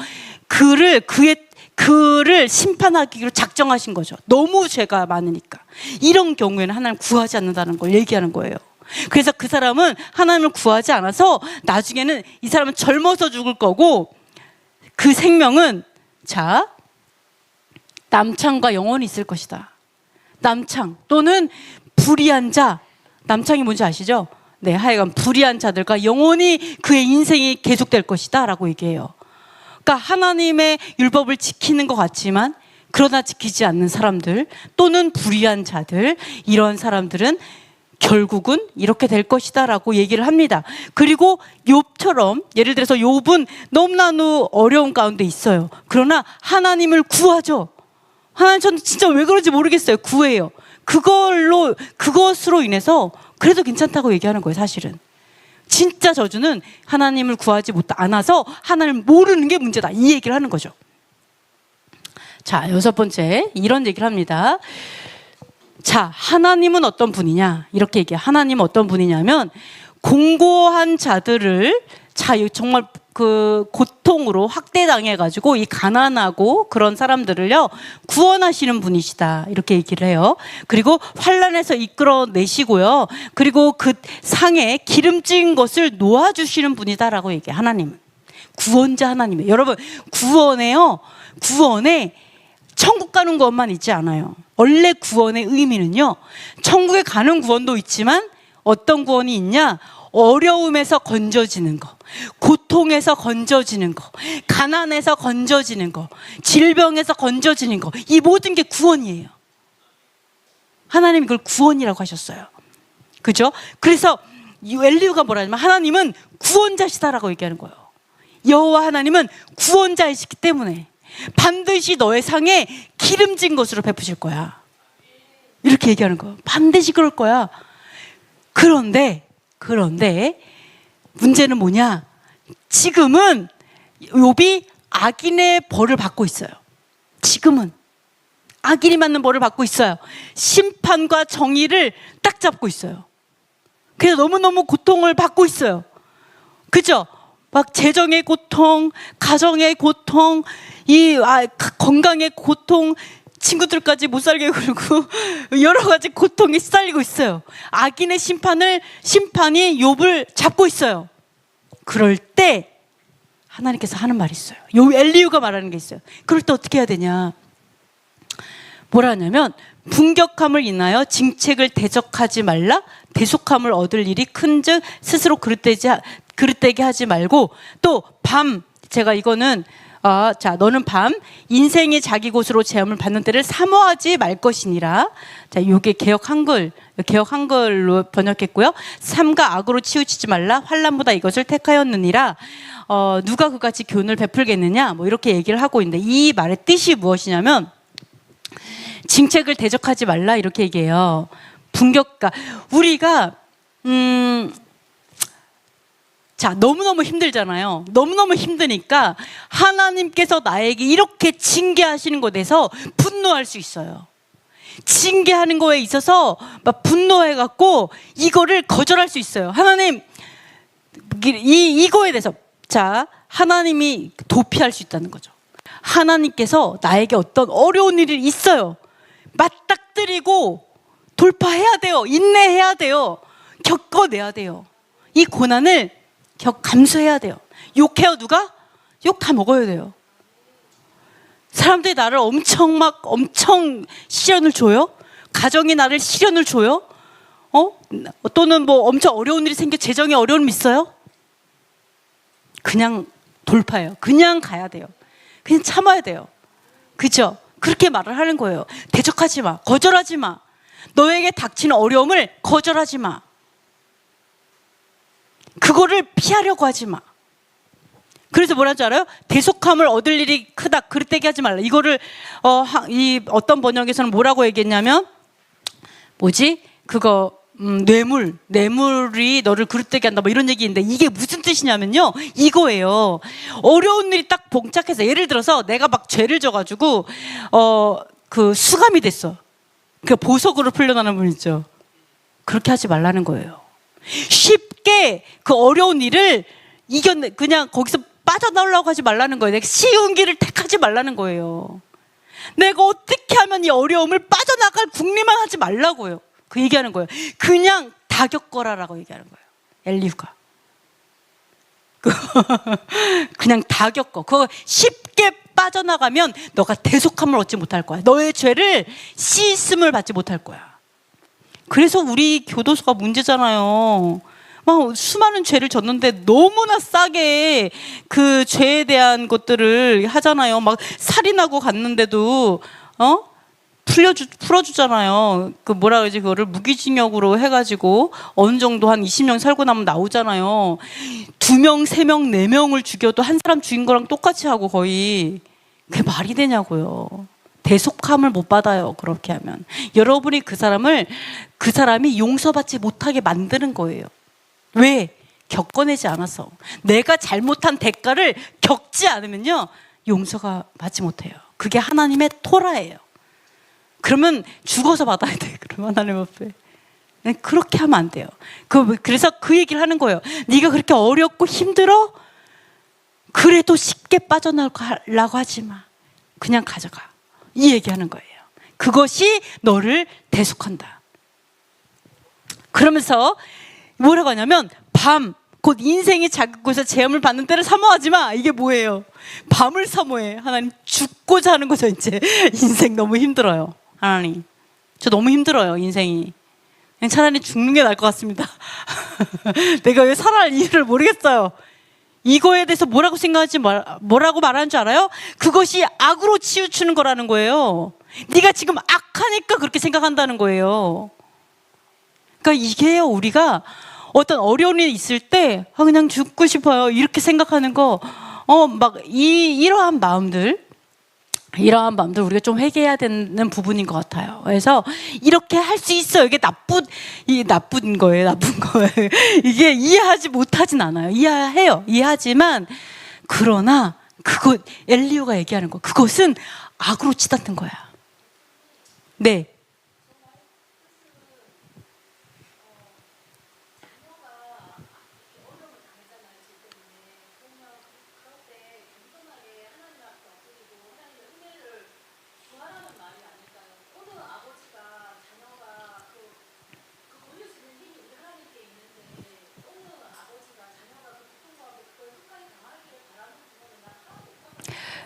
Speaker 1: 그를 심판하기로 작정하신 거죠. 너무 죄가 많으니까. 이런 경우에는 하나님 구하지 않는다는 걸 얘기하는 거예요. 그래서 그 사람은 하나님을 구하지 않아서 나중에는 이 사람은 젊어서 죽을 거고, 그 생명은, 자, 남창과 영원히 있을 것이다. 남창 또는 불의한 자, 남창이 뭔지 아시죠? 네, 하여간 불의한 자들과 영원히 그의 인생이 계속될 것이다 라고 얘기해요. 그러니까 하나님의 율법을 지키는 것 같지만 그러나 지키지 않는 사람들 또는 불의한 자들, 이런 사람들은 결국은 이렇게 될 것이다 라고 얘기를 합니다. 그리고 욥처럼, 예를 들어서 욥은 너무나도 어려운 가운데 있어요. 그러나 하나님을 구하죠. 하나님, 저는 진짜 왜 그런지 모르겠어요. 구해요. 그것으로 인해서 그래도 괜찮다고 얘기하는 거예요. 사실은 진짜 저주는 하나님을 구하지 않아서 하나님을 모르는 게 문제다, 이 얘기를 하는 거죠. 자, 6번째, 이런 얘기를 합니다. 자, 하나님은 어떤 분이냐, 이렇게 얘기해요. 하나님은 어떤 분이냐면, 공고한 자들을, 자, 정말 그 고통으로 학대당해가지고 이 가난하고 그런 사람들을요, 구원하시는 분이시다, 이렇게 얘기를 해요. 그리고 환난에서 이끌어내시고요, 그리고 그 상에 기름진 것을 놓아주시는 분이다라고 얘기해요. 하나님은 구원자, 하나님이에요. 여러분, 구원에 천국 가는 것만 있지 않아요. 원래 구원의 의미는요, 천국에 가는 구원도 있지만 어떤 구원이 있냐, 어려움에서 건져지는 거, 고통에서 건져지는 거, 가난에서 건져지는 거, 질병에서 건져지는 거, 이 모든 게 구원이에요. 하나님이 그걸 구원이라고 하셨어요. 그죠? 그래서 이 엘리후가 뭐라냐면 하나님은 구원자시다라고 얘기하는 거예요. 여호와 하나님은 구원자이시기 때문에 반드시 너의 상에 기름진 것으로 베푸실 거야. 이렇게 얘기하는 거예요. 반드시 그럴 거야. 그런데 문제는 뭐냐? 지금은 욥이 악인의 벌을 받고 있어요. 지금은 악인이 맞는 벌을 받고 있어요. 심판과 정의를 딱 잡고 있어요. 그래서 너무너무 고통을 받고 있어요. 그죠? 막 재정의 고통, 가정의 고통, 건강의 고통, 친구들까지 못 살게 굴고 여러 가지 고통에 시달리고 있어요. 악인의 심판이 욥을 잡고 있어요. 그럴 때 하나님께서 하는 말이 있어요. 엘리후가 말하는 게 있어요. 그럴 때 어떻게 해야 되냐? 뭐라 하냐면 분격함을 인하여 징책을 대적하지 말라. 대속함을 얻을 일이 큰즉 스스로 그릇되게 하지 말고, 또 제가 이거는 자, 너는 인생이 자기 곳으로 제함을 받는 때를 사모하지 말 것이니라. 자, 요게 개역 한글로 번역했고요. 삼가 악으로 치우치지 말라. 환난보다 이것을 택하였느니라. 누가 그같이 교훈을 베풀겠느냐? 뭐 이렇게 얘기를 하고 있는데, 이 말의 뜻이 무엇이냐면 징책을 대적하지 말라 이렇게 얘기해요. 우리가 자, 너무너무 힘들잖아요. 너무너무 힘드니까 하나님께서 나에게 이렇게 징계하시는 것에 대해서 분노할 수 있어요. 징계하는 거에 있어서 막 분노해갖고 이거를 거절할 수 있어요. 하나님, 이거에 대해서. 자, 하나님이 도피할 수 있다는 거죠. 하나님께서 나에게 어떤 어려운 일이 있어요. 맞닥뜨리고 돌파해야 돼요. 인내해야 돼요. 겪어내야 돼요. 이 고난을 감수해야 돼요. 욕해요, 누가? 욕 다 먹어야 돼요. 사람들이 나를 엄청 시련을 줘요? 가정이 나를 시련을 줘요? 또는 뭐 엄청 어려운 일이 생겨 재정에 어려움이 있어요? 그냥 돌파해요. 그냥 가야 돼요. 그냥 참아야 돼요. 그죠? 그렇게 말을 하는 거예요. 대적하지 마. 거절하지 마. 너에게 닥치는 어려움을 거절하지 마. 그거를 피하려고 하지 마. 그래서 뭐라는 줄 알아요? 대속함을 얻을 일이 크다. 그릇되게 하지 말라. 이거를 어떤 번역에서는 뭐라고 얘기했냐면 뇌물이 너를 그릇되게 한다. 뭐 이런 얘기인데, 이게 무슨 뜻이냐면요, 이거예요. 어려운 일이 딱 봉착해서, 예를 들어서 내가 막 죄를 져가지고 수감이 됐어. 그 보석으로 풀려나는 분 있죠. 그렇게 하지 말라는 거예요. 쉽게 그 어려운 일을 그냥 거기서 빠져나오려고 하지 말라는 거예요. 내가 쉬운 길을 택하지 말라는 거예요. 내가 어떻게 하면 이 어려움을 빠져나갈 궁리만 하지 말라고요. 그 얘기하는 거예요. 그냥 다 겪어라라고 얘기하는 거예요. 엘리후가. 그냥 다 겪어. 그거 쉽게 빠져나가면 너가 대속함을 얻지 못할 거야. 너의 죄를 씻음을 받지 못할 거야. 그래서 우리 교도소가 문제잖아요. 막 수많은 죄를 졌는데 너무나 싸게 그 죄에 대한 것들을 하잖아요. 막 살인하고 갔는데도 풀어주잖아요. 뭐라 그러지? 그거를 무기징역으로 해가지고 어느 정도 한 20년 살고 나면 나오잖아요. 2명, 3명, 4명을 죽여도 한 사람 죽인 거랑 똑같이 하고 거의. 그게 말이 되냐고요. 대속함을 못 받아요. 그렇게 하면. 여러분이 그 사람이 용서받지 못하게 만드는 거예요. 왜? 겪어내지 않아서. 내가 잘못한 대가를 겪지 않으면요, 용서가 받지 못해요. 그게 하나님의 토라예요. 그러면 죽어서 받아야 돼. 그럼 하나님 앞에. 그렇게 하면 안 돼요. 그래서 그 얘기를 하는 거예요. 네가 그렇게 어렵고 힘들어? 그래도 쉽게 빠져나가려고 하지 마. 그냥 가져가. 이 얘기하는 거예요. 그것이 너를 대속한다. 그러면서 뭐라고 하냐면, 곧 인생이 자기 곳에서 재함을 받는 때를 사모하지 마. 이게 뭐예요? 밤을 사모해. 하나님, 죽고자 하는 거죠. 이제 인생 너무 힘들어요. 하나님, 저 너무 힘들어요. 인생이. 그냥 차라리 죽는 게 나을 것 같습니다. 내가 왜 살아갈 이유를 모르겠어요. 이거에 대해서 뭐라고 말하는 줄 알아요? 그것이 악으로 치우치는 거라는 거예요. 네가 지금 악하니까 그렇게 생각한다는 거예요. 그러니까 이게요, 우리가 어떤 어려움이 있을 때 그냥 죽고 싶어요 이렇게 생각하는 거, 이러한 마음들 우리가 좀 회개해야 되는 부분인 것 같아요. 그래서 이렇게 할 수 있어요. 이게 나쁜 거예요. 이게 이해하지 못하진 않아요. 이해하지만, 그러나 그것, 엘리후가 얘기하는 거, 그것은 악으로 치닫는 거야. 네.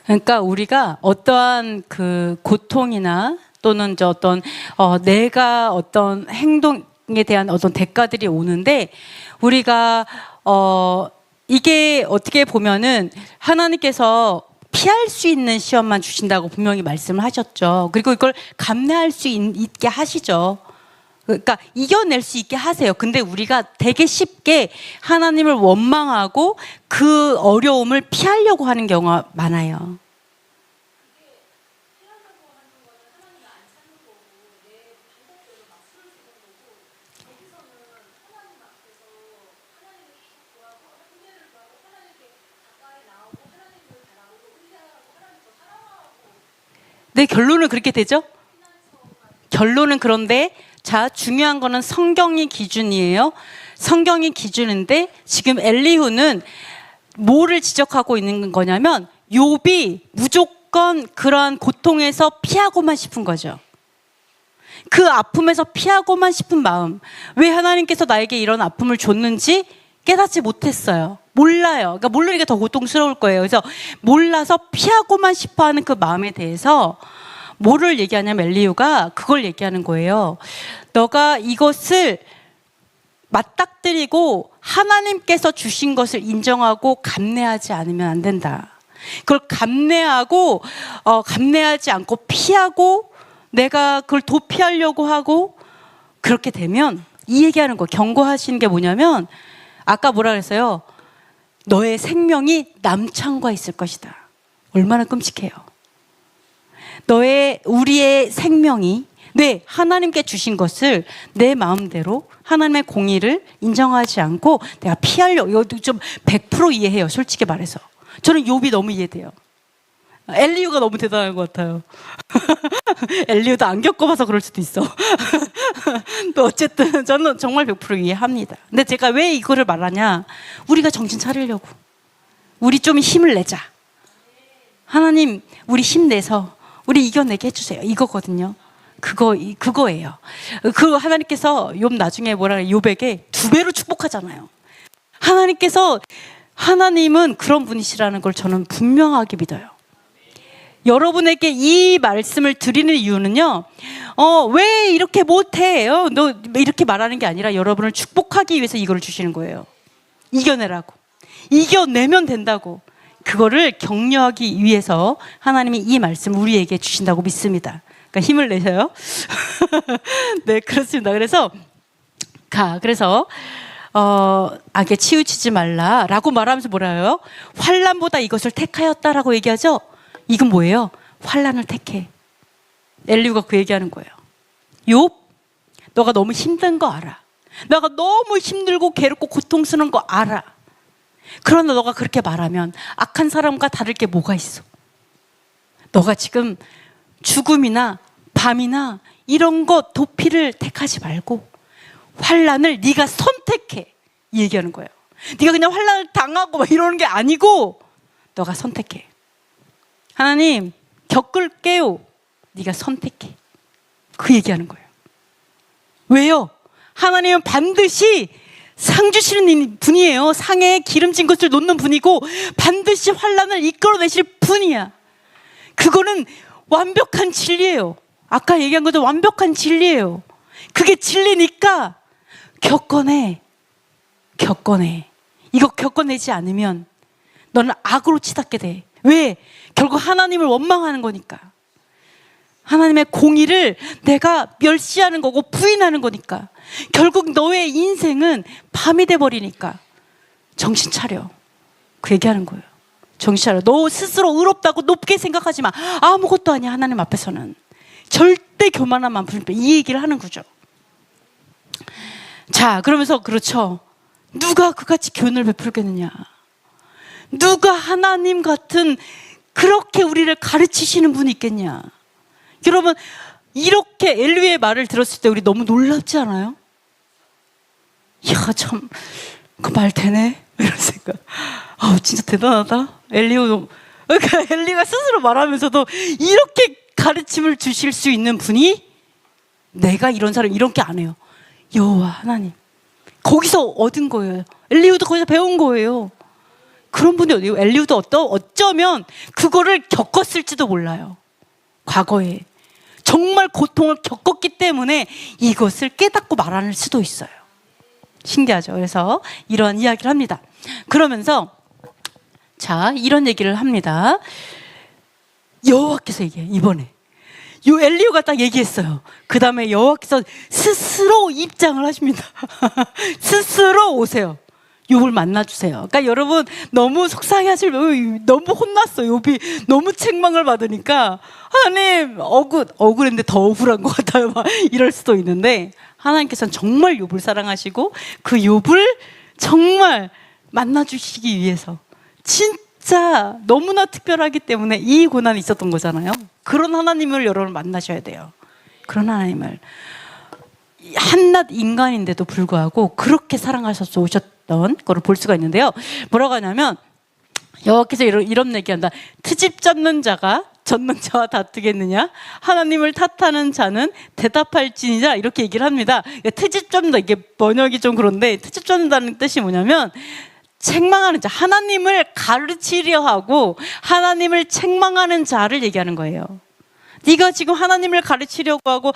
Speaker 1: 그러니까 우리가 어떠한 그 고통이나 또는 내가 어떤 행동에 대한 어떤 대가들이 오는데, 우리가 이게 어떻게 보면은 하나님께서 피할 수 있는 시험만 주신다고 분명히 말씀을 하셨죠. 그리고 이걸 감내할 수 있게 하시죠. 그러니까 이겨낼 수 있게 하세요. 근데 우리가 되게 쉽게 하나님을 원망하고 그 어려움을 피하려고 하는 경우가 많아요. 네, 결론은 그렇게 되죠? 결론은 그런데, 자, 중요한 거는 성경이 기준이에요. 성경이 기준인데, 지금 엘리후는 뭐를 지적하고 있는 거냐면, 욥이 무조건 그러한 고통에서 피하고만 싶은 거죠. 그 아픔에서 피하고만 싶은 마음. 왜 하나님께서 나에게 이런 아픔을 줬는지 깨닫지 못했어요. 몰라요. 그러니까 모르니까 더 고통스러울 거예요. 그래서 몰라서 피하고만 싶어 하는 그 마음에 대해서 뭐를 얘기하냐면, 엘리후가 그걸 얘기하는 거예요. 너가 이것을 맞닥뜨리고 하나님께서 주신 것을 인정하고 감내하지 않으면 안 된다. 그걸 감내하지 않고 피하고 내가 그걸 도피하려고 하고, 그렇게 되면 이 얘기하는 거, 경고하시는 게 뭐냐면, 아까 뭐라 그랬어요? 너의 생명이 남창과 있을 것이다. 얼마나 끔찍해요. 우리의 생명이, 하나님께 주신 것을 내 마음대로 하나님의 공의를 인정하지 않고 내가 피하려고, 이것도 좀 100% 이해해요. 솔직히 말해서. 저는 욥이 너무 이해돼요. 엘리후가 너무 대단한 것 같아요. 엘리후도 안 겪어봐서 그럴 수도 있어. 또 어쨌든 저는 정말 100% 이해합니다. 근데 제가 왜 이거를 말하냐, 우리가 정신 차리려고, 우리 좀 힘을 내자, 하나님 우리 힘내서 우리 이겨내게 해주세요, 이거거든요. 그거예요. 그 하나님께서 욥 나중에 욥에게 2배로 축복하잖아요. 하나님은 그런 분이시라는 걸 저는 분명하게 믿어요. 여러분에게 이 말씀을 드리는 이유는요, 왜 이렇게 못해? 너 이렇게 말하는 게 아니라 여러분을 축복하기 위해서 이거를 주시는 거예요. 이겨내라고. 이겨내면 된다고. 그거를 격려하기 위해서 하나님이 이 말씀을 우리에게 주신다고 믿습니다. 그러니까 힘을 내셔요. 네, 그렇습니다. 그래서 악에 치우치지 말라라고 말하면서 뭐라 해요? 환난보다 이것을 택하였다라고 얘기하죠. 이건 뭐예요? 환난을 택해. 엘리후가 그 얘기하는 거예요. 욥, 너가 너무 힘든 거 알아. 너가 너무 힘들고 괴롭고 고통스러운 거 알아. 그러나 너가 그렇게 말하면 악한 사람과 다를 게 뭐가 있어? 너가 지금 죽음이나 밤이나 이런 거 도피를 택하지 말고 환난을 네가 선택해, 이 얘기하는 거예요. 네가 그냥 환난을 당하고 막 이러는 게 아니고 너가 선택해. 하나님 겪을게요, 네가 선택해. 그 얘기하는 거예요. 왜요? 하나님은 반드시 상 주시는 분이에요. 상에 기름진 것을 놓는 분이고 반드시 환난을 이끌어내실 분이야. 그거는 완벽한 진리예요. 아까 얘기한 것도 완벽한 진리예요. 그게 진리니까 겪어내. 이거 겪어내지 않으면 너는 악으로 치닫게 돼. 왜? 결국 하나님을 원망하는 거니까. 하나님의 공의를 내가 멸시하는 거고 부인하는 거니까. 결국 너의 인생은 밤이 돼버리니까 정신 차려. 그 얘기하는 거예요. 정신 차려. 너 스스로 의롭다고 높게 생각하지 마. 아무것도 아니야. 하나님 앞에서는 절대 교만하면 안 풀린다. 이 얘기를 하는 거죠. 자, 그러면서 그렇죠. 누가 그같이 교훈을 베풀겠느냐. 누가 하나님 같은 그렇게 우리를 가르치시는 분이 있겠냐. 여러분, 이렇게 엘리야의 말을 들었을 때 우리 너무 놀랍지 않아요? 이야, 참, 그 말 되네? 이런 생각. 진짜 대단하다. 그러니까 엘리가 스스로 말하면서도 이렇게 가르침을 주실 수 있는 분이, 내가 이런 사람 이렇게 안 해요. 여호와 하나님. 거기서 얻은 거예요. 엘리야도 거기서 배운 거예요. 그런 분이 어디요? 엘리야도 어쩌면 그거를 겪었을지도 몰라요. 과거에 정말 고통을 겪었기 때문에 이것을 깨닫고 말할 수도 있어요. 신기하죠. 그래서 이런 이야기를 합니다. 그러면서 자, 이런 얘기를 합니다. 여호와께서 얘기해요. 이번에 요 엘리야가 딱 얘기했어요. 그 다음에 여호와께서 스스로 입장을 하십니다. 스스로 오세요. 욥을 만나주세요. 그러니까 여러분, 너무 속상해하실, 너무 혼났어. 욥이 너무 책망을 받으니까 하나님 억울했는데 더 억울한 것 같아요. 막 이럴 수도 있는데, 하나님께서는 정말 욥을 사랑하시고 그 욥을 정말 만나주시기 위해서 진짜 너무나 특별하기 때문에 이 고난이 있었던 거잖아요. 그런 하나님을 여러분 만나셔야 돼요. 그런 하나님을. 한낱 인간인데도 불구하고 그렇게 사랑하셔서 오셨던 거를 볼 수가 있는데요. 뭐라고 하냐면 여호와께서 이런 얘기한다. 트집 잡는 자가 전능자와 다투겠느냐? 하나님을 탓하는 자는 대답할지니라. 이렇게 얘기를 합니다. 트집 잡는다, 이게 번역이 좀 그런데, 트집 잡는다는 뜻이 뭐냐면 책망하는 자, 하나님을 가르치려 하고 하나님을 책망하는 자를 얘기하는 거예요. 네가 지금 하나님을 가르치려고 하고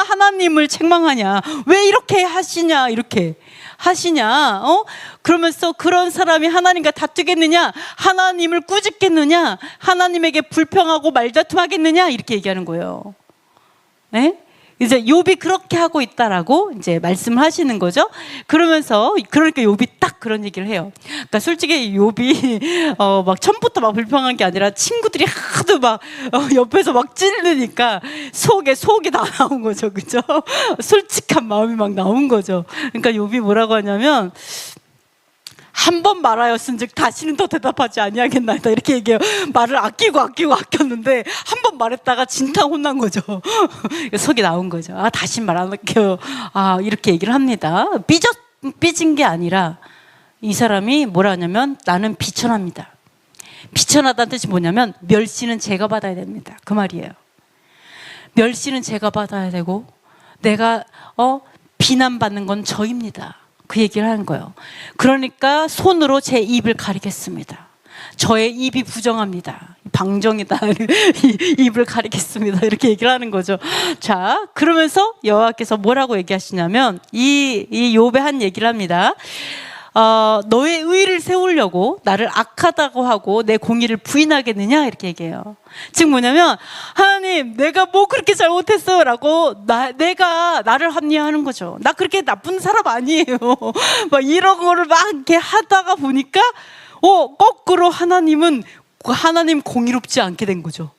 Speaker 1: 하나님을 책망하냐? 왜 이렇게 하시냐? 이렇게 하시냐? 그러면서 그런 사람이 하나님과 다투겠느냐? 하나님을 꾸짖겠느냐? 하나님에게 불평하고 말다툼하겠느냐? 이렇게 얘기하는 거예요. 네? 이제 욥이 그렇게 하고 있다라고 이제 말씀하시는 거죠. 그러니까 욥이 딱 그런 얘기를 해요. 그러니까 솔직히 욥이 막 처음부터 막 불평한 게 아니라 친구들이 하도 막 옆에서 막 찌르니까 속이 다 나온 거죠, 그죠? 솔직한 마음이 막 나온 거죠. 그러니까 욥이 뭐라고 하냐면, 한 번 말하였은즉 다시는 더 대답하지 아니하겠나이다, 이렇게 얘기해요. 말을 아꼈는데 한 번 말했다가 진탕 혼난 거죠. 속이 나온 거죠. 다시 말 안 할게요. 이렇게 얘기를 합니다. 삐진 게 아니라 이 사람이 뭐라 하냐면, 나는 비천합니다. 비천하다는 뜻이 뭐냐면 멸시는 제가 받아야 됩니다, 그 말이에요. 멸시는 제가 받아야 되고 내가 비난받는 건 저입니다. 그 얘기를 하는 거예요. 그러니까 손으로 제 입을 가리겠습니다. 저의 입이 부정합니다. 방정이다. 입을 가리겠습니다. 이렇게 얘기를 하는 거죠. 자, 그러면서 여호와께서 뭐라고 얘기하시냐면, 이 욥의 한 얘기를 합니다. 너의 의를 세우려고 나를 악하다고 하고 내 공의를 부인하겠느냐? 이렇게 얘기해요. 즉 뭐냐면, 하나님, 내가 뭐 그렇게 잘못했어요? 라고 내가 나를 합리화하는 거죠. 나 그렇게 나쁜 사람 아니에요. 막 이런 거를 막 이렇게 하다가 보니까 거꾸로 하나님 공의롭지 않게 된 거죠.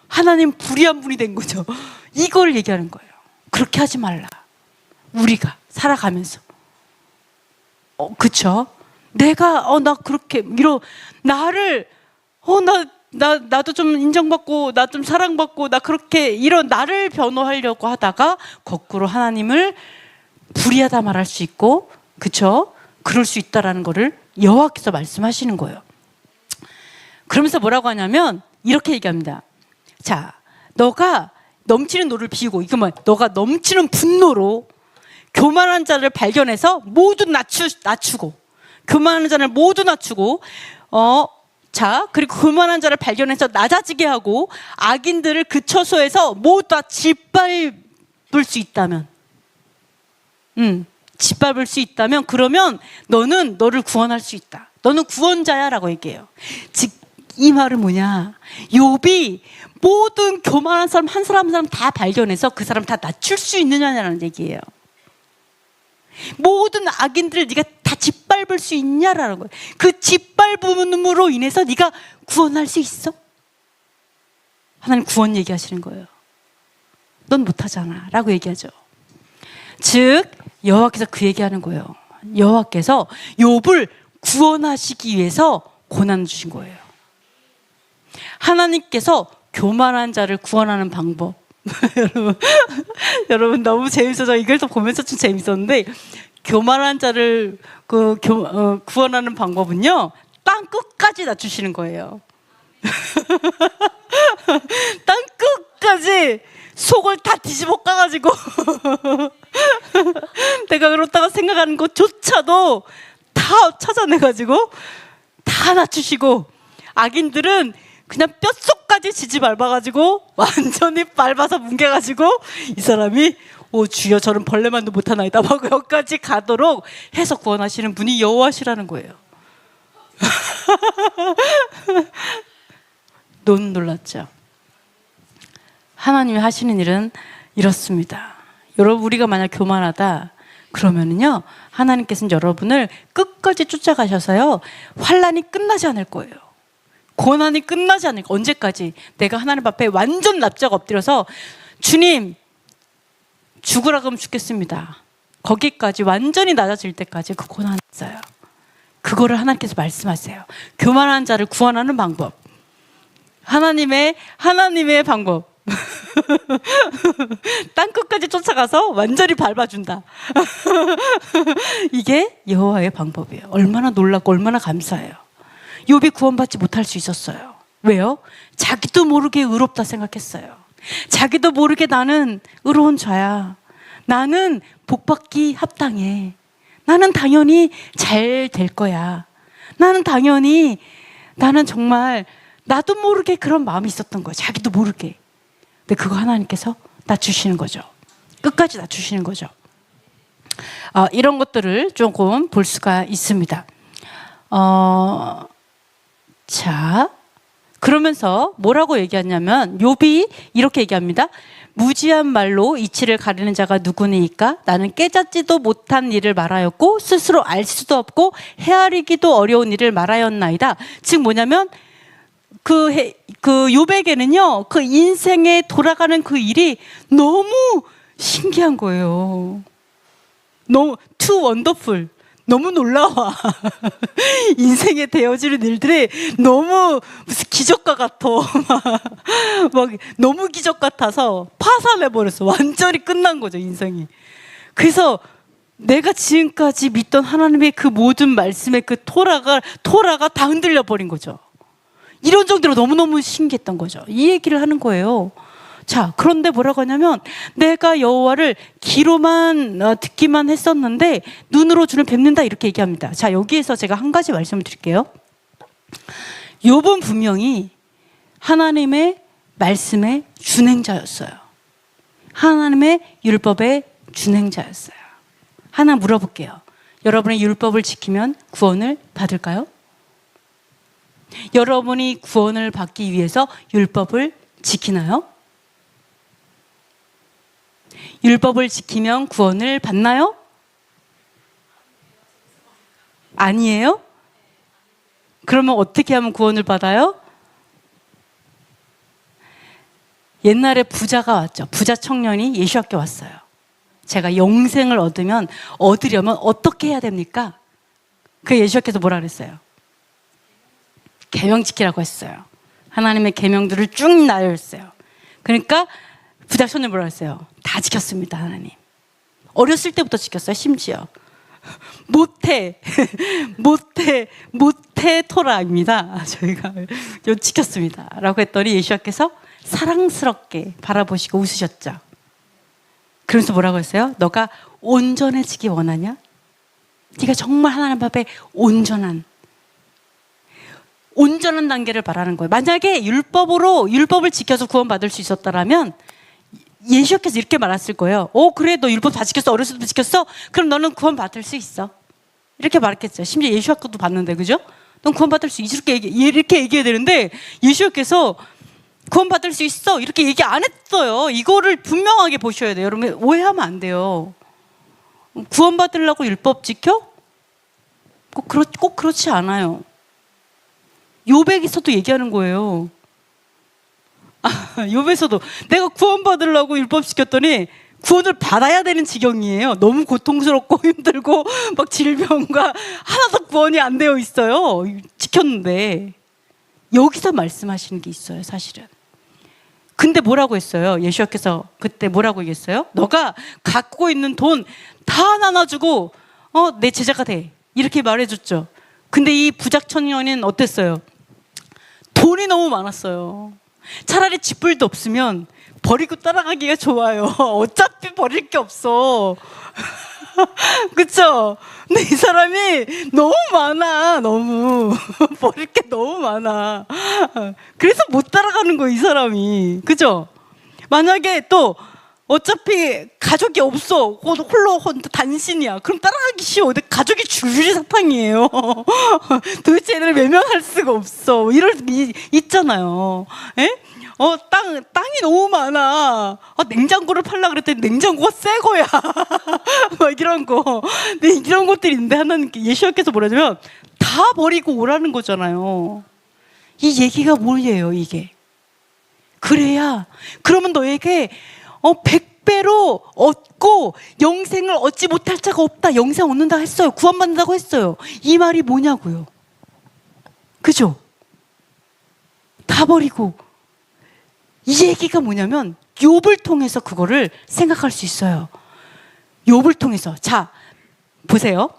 Speaker 1: 하나님 불의한 분이 된 거죠. 이걸 얘기하는 거예요. 그렇게 하지 말라. 우리가 살아가면서. 그쵸? 내가, 나 그렇게, 나를, 나도 좀 인정받고, 나 좀 사랑받고, 나 그렇게, 나를 변호하려고 하다가, 거꾸로 하나님을 불의하다 말할 수 있고, 그쵸? 그럴 수 있다라는 거를 여호와께서 말씀하시는 거예요. 그러면서 뭐라고 하냐면, 이렇게 얘기합니다. 자, 너가 넘치는 노를 비우고, 너가 넘치는 분노로 교만한 자를 발견해서 모두 낮추고, 교만한 자를 모두 낮추고, 그리고 교만한 자를 발견해서 낮아지게 하고, 악인들을 그 처소에서 모두 다 짓밟을 수 있다면, 짓밟을 수 있다면, 그러면 너는 너를 구원할 수 있다. 너는 구원자야 라고 얘기해요. 즉 이 말은 뭐냐? 욥이 모든 교만한 사람 한 사람 한 사람 다 발견해서 그 사람 다 낮출 수 있느냐라는 얘기예요. 모든 악인들을 네가 다 짓밟을 수 있냐라는 거예요. 그 짓밟음으로 인해서 네가 구원할 수 있어? 하나님 구원 얘기하시는 거예요. 넌 못하잖아 라고 얘기하죠. 즉 여호와께서 그 얘기하는 거예요. 여호와께서 욥을 구원하시기 위해서 고난을 주신 거예요. 하나님께서 교만한 자를 구원하는 방법. 여러분 너무 재밌어서 이걸 또 보면서 좀 재밌었는데, 교만한 자를 구원하는 방법은요, 땅 끝까지 낮추시는 거예요. 땅 끝까지 속을 다 뒤집어 까가지고 내가 그렇다고 생각하는 것조차도 다 찾아내가지고 다 낮추시고, 악인들은 그냥 뼛속까지 지지 밟아가지고 완전히 밟아서 뭉개가지고 이 사람이 오 주여 저는 벌레만도 못하나이다 막 여기까지 가도록 해서 구원하시는 분이 여호와시라는 거예요. 너무 놀랐죠? 하나님이 하시는 일은 이렇습니다. 여러분 우리가 만약 교만하다 그러면은요, 하나님께서는 여러분을 끝까지 쫓아가셔서요 환난이 끝나지 않을 거예요. 고난이 끝나지 않을 거예요. 언제까지? 내가 하나님 앞에 완전 납작 엎드려서 주님 죽으라 그러면 죽겠습니다, 거기까지 완전히 낮아질 때까지 그 고난이 있어요. 그거를 하나님께서 말씀하세요. 교만한 자를 구원하는 방법, 하나님의 방법. 땅 끝까지 쫓아가서 완전히 밟아준다. 이게 여호와의 방법이에요. 얼마나 놀랍고 얼마나 감사해요. 욥이 구원받지 못할 수 있었어요. 왜요? 자기도 모르게 의롭다 생각했어요. 자기도 모르게 나는 의로운 자야, 나는 복받기 합당해, 나는 당연히 잘 될 거야, 나는 정말 나도 모르게 그런 마음이 있었던 거예요. 자기도 모르게. 근데 그거 하나님께서 낮추시는 거죠. 끝까지 낮추시는 거죠. 이런 것들을 조금 볼 수가 있습니다. 자, 그러면서 뭐라고 얘기하냐면 욥이 이렇게 얘기합니다. 무지한 말로 이치를 가리는 자가 누구니까? 나는 깨닫지도 못한 일을 말하였고 스스로 알 수도 없고 헤아리기도 어려운 일을 말하였나이다. 즉 뭐냐면 그 욥에게는요, 그 인생에 돌아가는 그 일이 너무 신기한 거예요. 너무 too wonderful, 너무 놀라워. 인생에 되어지는 일들이 너무 무슨 기적과 같아. 막 너무 기적 같아서 파산해버렸어. 완전히 끝난 거죠, 인생이. 그래서 내가 지금까지 믿던 하나님의 그 모든 말씀의 그 토라가 다 흔들려 버린 거죠. 이런 정도로 너무너무 신기했던 거죠. 이 얘기를 하는 거예요. 자, 그런데 뭐라고 하냐면 내가 여호와를 귀로만 듣기만 했었는데 눈으로 주를 뵙는다, 이렇게 얘기합니다. 자, 여기에서 제가 한 가지 말씀을 드릴게요. 욥은 분명히 하나님의 말씀의 준행자였어요. 하나님의 율법의 준행자였어요. 하나 물어볼게요. 여러분의 율법을 지키면 구원을 받을까요? 여러분이 구원을 받기 위해서 율법을 지키나요? 율법을 지키면 구원을 받나요? 아니에요? 그러면 어떻게 하면 구원을 받아요? 옛날에 부자가 왔죠. 부자 청년이 예수님께 왔어요. 제가 영생을 얻으려면 어떻게 해야 됩니까? 그 예수님께서 뭐라 그랬어요? 계명 지키라고 했어요. 하나님의 계명들을 쭉 나열했어요. 그러니까 부자 청년이 뭐라 그랬어요? 다 지켰습니다, 하나님. 어렸을 때부터 지켰어요, 심지어. 못해 토라입니다. 저희가 지켰습니다 라고 했더니 예수님께서 사랑스럽게 바라보시고 웃으셨죠. 그러면서 뭐라고 했어요? 너가 온전해지기 원하냐? 네가 정말 하나님 앞에 온전한 단계를 말하는 거예요. 만약에 율법을 지켜서 구원받을 수 있었다라면 예수께서 이렇게 말했을 거예요. 그래, 너 율법 다 지켰어, 어렸을 때부터 지켰어? 그럼 너는 구원받을 수 있어, 이렇게 말했겠죠. 심지어 예수께도 봤는데, 그죠? 넌 구원받을 수 있어. 이렇게 얘기해야 되는데 예수님께서 구원받을 수 있어 이렇게 얘기 안 했어요. 이거를 분명하게 보셔야 돼요. 여러분 오해하면 안 돼요. 구원받으려고 율법 지켜? 꼭 그렇지 않아요. 욥에서도 얘기하는 거예요. 욥에서도 내가 구원받으려고 율법 지켰더니 구원을 받아야 되는 지경이에요. 너무 고통스럽고 힘들고 막 질병과 하나도 구원이 안 되어 있어요. 지켰는데 여기서 말씀하시는 게 있어요, 사실은. 근데 뭐라고 했어요? 예수님께서 그때 뭐라고 얘기했어요? 너가 갖고 있는 돈 다 나눠주고 내 제자가 돼 이렇게 말해줬죠. 근데 이 부작 청년은 어땠어요? 돈이 너무 많았어요. 차라리 쥐뿔도 없으면 버리고 따라가기가 좋아요. 어차피 버릴 게 없어. 그쵸? 근데 이 사람이 너무 많아. 너무 버릴 게 너무 많아. 그래서 못 따라가는 거예요, 이 사람이. 그죠? 만약에 또 어차피 가족이 없어. 홀로 단신이야. 그럼 따라가기 쉬워. 근데 가족이 줄줄이 사탕이에요. 도대체 얘네를 외면할 수가 없어. 이럴 있잖아요. 에? 땅이 너무 많아. 냉장고를 팔라 그랬더니 냉장고가 새 거야. 막 이런 거. 근데 이런 것들이 있는데 하나님께 예수님께서 뭐라냐면 다 버리고 오라는 거잖아요. 이 얘기가 뭐예요, 이게? 그래야 그러면 너에게 100배로 얻고 영생을 얻지 못할 자가 없다. 영생 얻는다 했어요. 구원받는다고 했어요. 이 말이 뭐냐고요. 그죠? 다 버리고. 이 얘기가 뭐냐면 욥을 통해서 그거를 생각할 수 있어요. 욥을 통해서. 자, 보세요.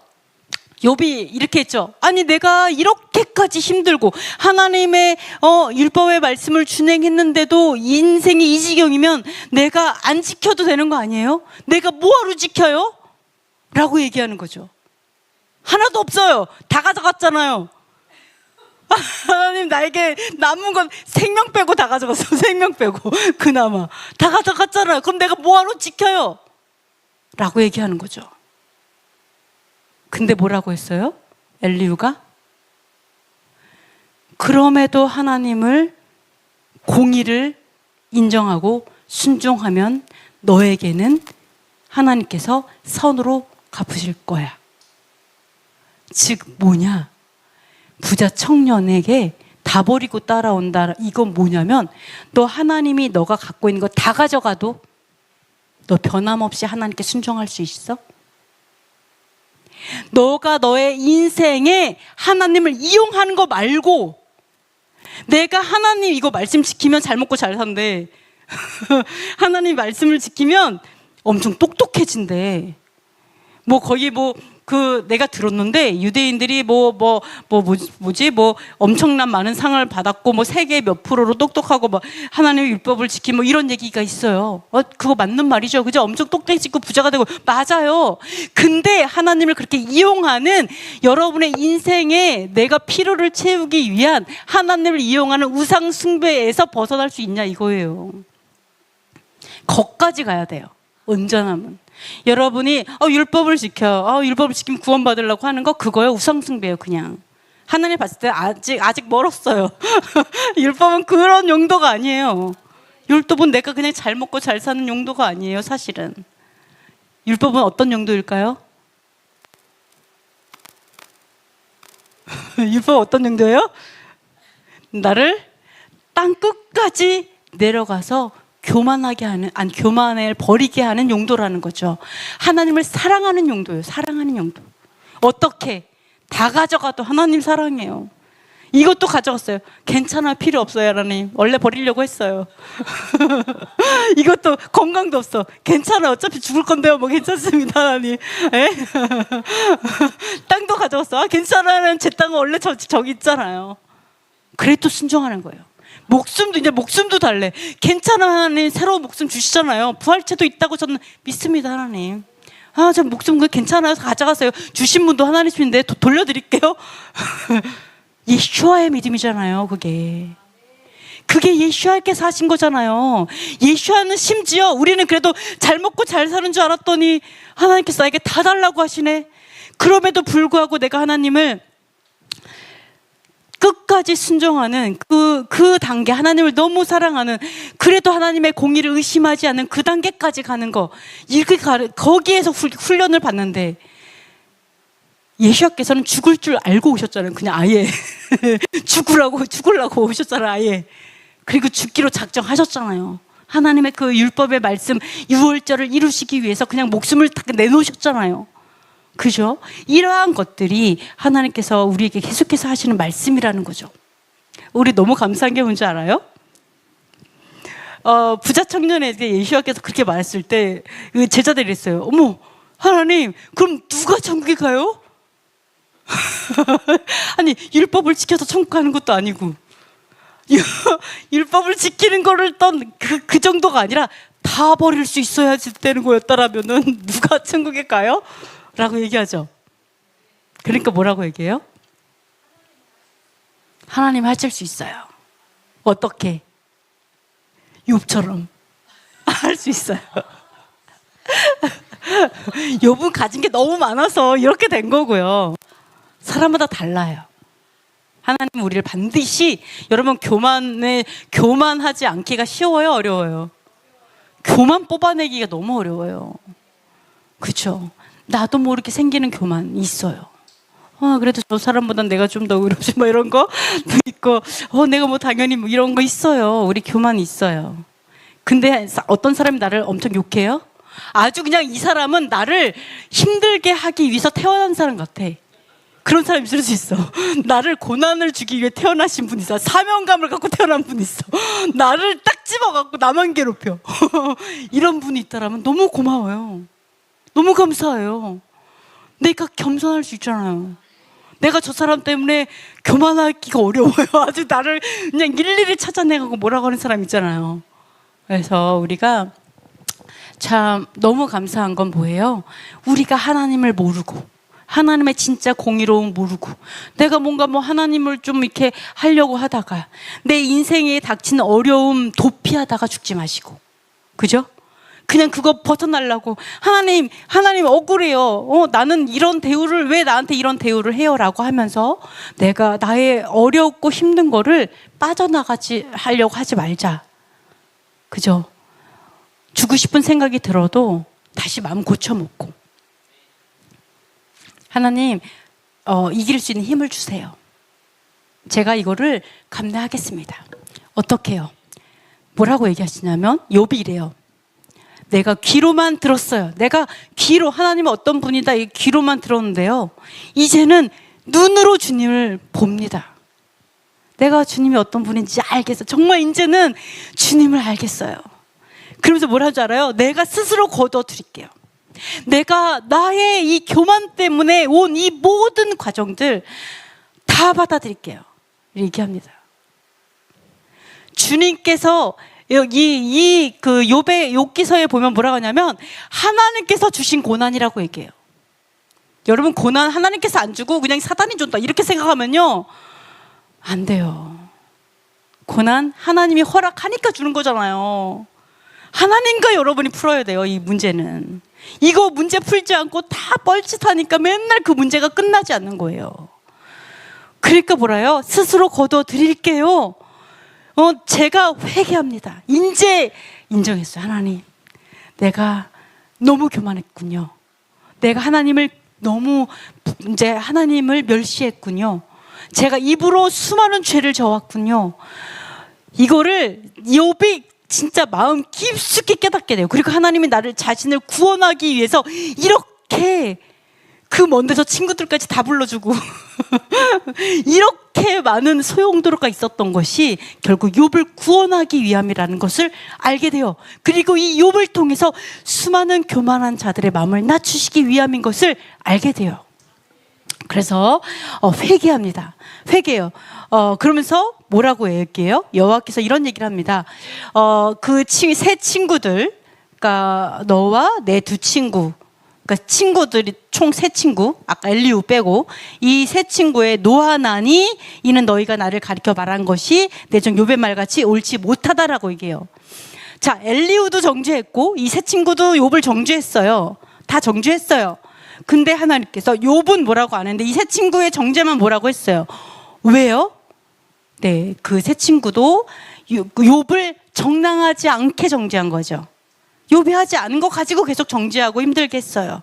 Speaker 1: 욥이 이렇게 했죠. 아니 내가 이렇게까지 힘들고 하나님의 율법의 말씀을 준행했는데도 인생이 이 지경이면 내가 안 지켜도 되는 거 아니에요? 내가 뭐하러 지켜요? 라고 얘기하는 거죠. 하나도 없어요. 다 가져갔잖아요. 하나님 나에게 남은 건 생명 빼고 다 가져갔어. 생명 빼고 그나마 다 가져갔잖아요. 그럼 내가 뭐하러 지켜요? 라고 얘기하는 거죠. 근데 뭐라고 했어요? 엘리후가? 그럼에도 하나님을 공의를 인정하고 순종하면 너에게는 하나님께서 선으로 갚으실 거야. 즉 뭐냐? 부자 청년에게 다 버리고 따라온다. 이건 뭐냐면 너 하나님이 너가 갖고 있는 거 다 가져가도 너 변함없이 하나님께 순종할 수 있어? 너가 너의 인생에 하나님을 이용하는 거 말고 내가 하나님 이거 말씀 지키면 잘 먹고 잘 산대. 하나님 말씀을 지키면 엄청 똑똑해진대. 뭐 거의 내가 들었는데 유대인들이 엄청난 많은 상을 받았고 세계 몇 프로로 똑똑하고 하나님의 율법을 지키고 이런 얘기가 있어요. 그거 맞는 말이죠. 그죠? 엄청 똑똑해지고 부자가 되고 맞아요. 근데 하나님을 그렇게 이용하는 여러분의 인생에 내가 필요를 채우기 위한 하나님을 이용하는 우상 숭배에서 벗어날 수 있냐 이거예요. 거기까지 가야 돼요. 온전함은. 여러분이 율법을 지켜. 율법을 지키면 구원받으려고 하는 거 그거요. 우상숭배예요. 그냥. 하나님 봤을 때 아직 멀었어요. 율법은 그런 용도가 아니에요. 율법은 내가 그냥 잘 먹고 잘 사는 용도가 아니에요. 사실은. 율법은 어떤 용도일까요? 율법은 어떤 용도예요? 나를 땅 끝까지 내려가서 교만을 버리게 하는 용도라는 거죠. 하나님을 사랑하는 용도예요. 사랑하는 용도. 어떻게? 다 가져가도 하나님 사랑해요. 이것도 가져갔어요. 괜찮아, 필요 없어요, 하나님. 원래 버리려고 했어요. 이것도 건강도 없어. 괜찮아, 어차피 죽을 건데요. 괜찮습니다, 하나님. 땅도 가져갔어. 괜찮아, 제 땅은 원래 저기 있잖아요. 그래도 순종하는 거예요. 목숨도 달래. 괜찮아, 하나님. 새로운 목숨 주시잖아요. 부활체도 있다고 저는 믿습니다, 하나님. 저 목숨 괜찮아요. 가져가세요. 주신 분도 하나님이신데 돌려드릴게요. 예수와의 믿음이잖아요, 그게. 그게 예수와께서 하신 거잖아요. 예수와는 심지어 우리는 그래도 잘 먹고 잘 사는 줄 알았더니 하나님께서 나에게 다 달라고 하시네. 그럼에도 불구하고 내가 하나님을 끝까지 순종하는 그 단계, 하나님을 너무 사랑하는, 그래도 하나님의 공의를 의심하지 않는 그 단계까지 가는 거, 이렇게 거기에서 훈련을 받는데, 예수님께서는 죽을 줄 알고 오셨잖아요. 그냥 아예 죽으려고 오셨잖아요. 아예. 그리고 죽기로 작정하셨잖아요. 하나님의 그 율법의 말씀, 유월절을 이루시기 위해서 그냥 목숨을 다 내놓으셨잖아요. 그죠? 이러한 것들이 하나님께서 우리에게 계속해서 하시는 말씀이라는 거죠. 우리 너무 감사한 게 뭔지 알아요? 부자 청년에게 예수님께서 그렇게 말했을 때 제자들이 했어요. 어머, 하나님, 그럼 누가 천국에 가요? 아니, 율법을 지켜서 천국 가는 것도 아니고, 율법을 지키는 거를 그 정도가 아니라 다 버릴 수 있어야 되는 거였다라면은 누가 천국에 가요? 라고 얘기하죠. 그러니까 뭐라고 얘기해요? 하나님 하실 수 있어요. 어떻게? 욥처럼 할 수 있어요. 욥은 가진 게 너무 많아서 이렇게 된 거고요. 사람마다 달라요. 하나님은 우리를 반드시, 여러분, 교만하지 않기가 쉬워요, 어려워요? 교만 뽑아내기가 너무 어려워요. 그렇죠? 나도 모르게 생기는 교만 있어요. 그래도 저 사람보단 내가 좀 더 의롭지, 뭐 이런 거 있고, 내가 뭐 당연히 뭐 이런 거 있어요. 우리 교만이 있어요. 근데 어떤 사람이 나를 엄청 욕해요? 아주 그냥 이 사람은 나를 힘들게 하기 위해서 태어난 사람 같아. 그런 사람이 있을 수 있어. 나를 고난을 주기 위해 태어나신 분 있어. 사명감을 갖고 태어난 분 있어. 나를 딱 집어갖고 나만 괴롭혀. 이런 분이 있다라면 너무 고마워요. 너무 감사해요. 내가 겸손할 수 있잖아요. 내가 저 사람 때문에 교만하기가 어려워요. 아주 나를 그냥 일일이 찾아내고 뭐라고 하는 사람 있잖아요. 그래서 우리가 참 너무 감사한 건 뭐예요? 우리가 하나님을 모르고, 하나님의 진짜 공의로움 모르고, 내가 뭔가 뭐 하나님을 좀 이렇게 하려고 하다가 내 인생에 닥치는 어려움 도피하다가 죽지 마시고, 그죠? 그냥 그거 벗어나려고 하나님 억울해요. 나는 이런 대우를, 왜 나한테 이런 대우를 해요? 라고 하면서 내가 나의 어렵고 힘든 거를 빠져나가지 하려고 하지 말자. 그죠? 주고 싶은 생각이 들어도 다시 마음 고쳐먹고, 하나님 이길 수 있는 힘을 주세요. 제가 이거를 감내하겠습니다. 어떻게 해요? 뭐라고 얘기하시냐면 욥이 이래요. 내가 귀로만 들었어요. 내가 귀로, 하나님은 어떤 분이다, 이 귀로만 들었는데요, 이제는 눈으로 주님을 봅니다. 내가 주님이 어떤 분인지 알겠어요. 정말 이제는 주님을 알겠어요. 그러면서 뭘 할 줄 알아요? 내가 스스로 거둬드릴게요. 내가 나의 이 교만 때문에 온 이 모든 과정들 다 받아들일게요. 얘기합니다. 주님께서 그 욥기서에 보면 뭐라고 하냐면 하나님께서 주신 고난이라고 얘기해요. 여러분, 고난 하나님께서 안 주고 그냥 사단이 준다 이렇게 생각하면요, 안 돼요. 고난 하나님이 허락하니까 주는 거잖아요. 하나님과 여러분이 풀어야 돼요. 이 문제는. 이거 문제 풀지 않고 다 뻘짓하니까 맨날 그 문제가 끝나지 않는 거예요. 그러니까 뭐라요? 스스로 거둬 드릴게요. 제가 회개합니다. 이제 인정했어요. 하나님, 내가 너무 교만했군요. 내가 하나님을 너무 이제 하나님을 멸시했군요. 제가 입으로 수많은 죄를 저었군요. 이거를 욥이 진짜 마음 깊숙이 깨닫게 돼요. 그리고 하나님이 나를 자신을 구원하기 위해서 이렇게 그 먼 데서 친구들까지 다 불러주고 이렇게 많은 소용돌이가 있었던 것이 결국 욥을 구원하기 위함이라는 것을 알게 돼요. 그리고 이 욥을 통해서 수많은 교만한 자들의 마음을 낮추시기 위함인 것을 알게 돼요. 그래서 회개합니다. 회개요. 그러면서 뭐라고 얘기해요? 여호와께서 이런 얘기를 합니다. 그 세 친구들, 그러니까 너와 내 두 친구, 그러니까 친구들이 총 세 친구, 아까 엘리후 빼고 이 세 친구의 노하나니 이는 너희가 나를 가리켜 말한 것이 내 종 욥의 말같이 옳지 못하다라고 얘기해요. 자, 엘리후도 정죄했고 이 세 친구도 욥을 정죄했어요. 다 정죄했어요. 근데 하나님께서 욥은 뭐라고 안 했는데 이 세 친구의 정죄만 뭐라고 했어요? 왜요? 네, 그 새 친구도 욥을 정당하지 않게 정죄한 거죠. 욥이 하지 않은 거 가지고 계속 정죄하고 힘들게 했어요.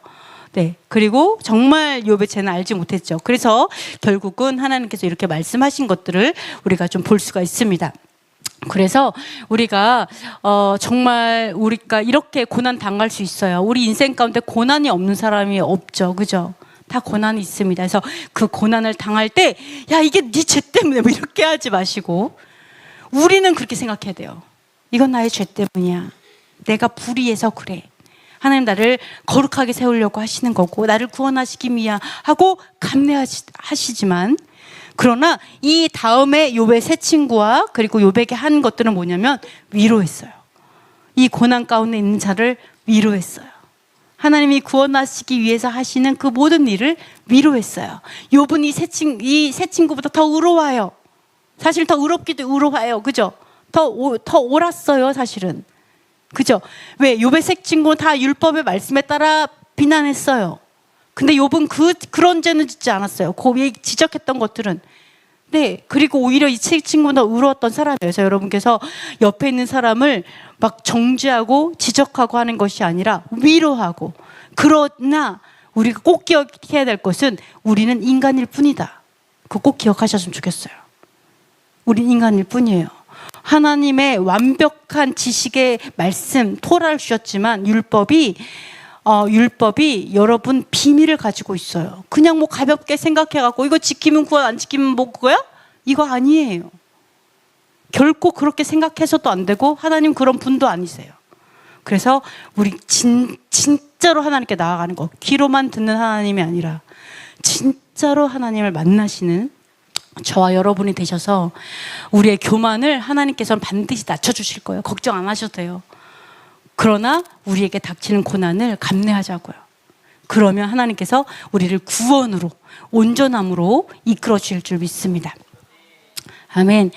Speaker 1: 네, 그리고 정말 욥의 죄는 알지 못했죠. 그래서 결국은 하나님께서 이렇게 말씀하신 것들을 우리가 좀 볼 수가 있습니다. 그래서 우리가 정말 우리가 이렇게 고난 당할 수 있어요. 우리 인생 가운데 고난이 없는 사람이 없죠, 그죠? 다 고난이 있습니다. 그래서 그 고난을 당할 때, 야, 이게 네 죄 때문에 뭐 이렇게 하지 마시고, 우리는 그렇게 생각해야 돼요. 이건 나의 죄 때문이야. 내가 불의해서 그래. 하나님 나를 거룩하게 세우려고 하시는 거고, 나를 구원하시기 위하 하고 감내하시지만, 그러나 이 다음에 욥의 새 친구와 그리고 욥에게 한 것들은 뭐냐면 위로했어요. 이 고난 가운데 있는 자를 위로했어요. 하나님이 구원하시기 위해서 하시는 그 모든 일을 위로했어요. 욥은 이 새 친구보다 더 의로워요. 사실 더 의롭기도 의로워요. 그죠? 더 옳았어요, 사실은. 그죠? 왜? 욥의 새 친구는 다 율법의 말씀에 따라 비난했어요. 근데 욥은 그런 죄는 짓지 않았어요. 거기에 지적했던 것들은. 네. 그리고 오히려 이 친구는 더 의로웠던 사람이에요. 그래서 여러분께서 옆에 있는 사람을 막 정죄하고 지적하고 하는 것이 아니라 위로하고. 그러나 우리가 꼭 기억해야 될 것은 우리는 인간일 뿐이다. 그거 꼭 기억하셨으면 좋겠어요. 우린 인간일 뿐이에요. 하나님의 완벽한 지식의 말씀, 토라를 주셨지만 율법이 여러분 비밀을 가지고 있어요. 그냥 뭐 가볍게 생각해갖고 이거 지키면 구원, 안 지키면 뭐 그거야? 이거 아니에요. 결코 그렇게 생각해서도 안 되고 하나님 그런 분도 아니세요. 그래서 우리 진짜로 하나님께 나아가는 거, 귀로만 듣는 하나님이 아니라 진짜로 하나님을 만나시는 저와 여러분이 되셔서 우리의 교만을 하나님께서는 반드시 낮춰주실 거예요. 걱정 안 하셔도 돼요. 그러나 우리에게 닥치는 고난을 감내하자고요. 그러면 하나님께서 우리를 구원으로, 온전함으로 이끌어 주실 줄 믿습니다. 아멘.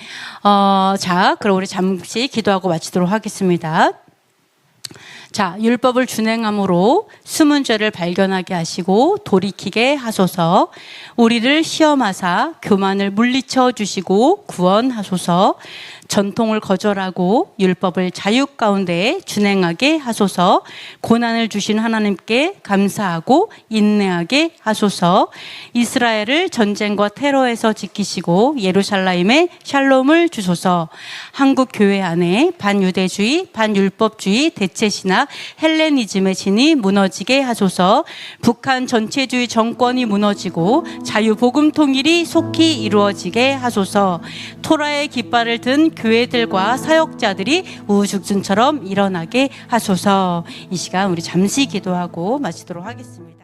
Speaker 1: 자, 그럼 우리 잠시 기도하고 마치도록 하겠습니다. 자, 율법을 준행함으로 숨은 죄를 발견하게 하시고 돌이키게 하소서. 우리를 시험하사 교만을 물리쳐 주시고 구원하소서. 전통을 거절하고 율법을 자유 가운데 준행하게 하소서. 고난을 주신 하나님께 감사하고 인내하게 하소서. 이스라엘을 전쟁과 테러에서 지키시고 예루살렘에 샬롬을 주소서. 한국 교회 안에 반유대주의, 반율법주의, 대체신학, 헬레니즘의 진이 무너지게 하소서. 북한 전체주의 정권이 무너지고 자유복음 통일이 속히 이루어지게 하소서. 토라의 깃발을 든 교회들과 사역자들이 우후죽순처럼 일어나게 하소서. 이 시간 우리 잠시 기도하고 마치도록 하겠습니다.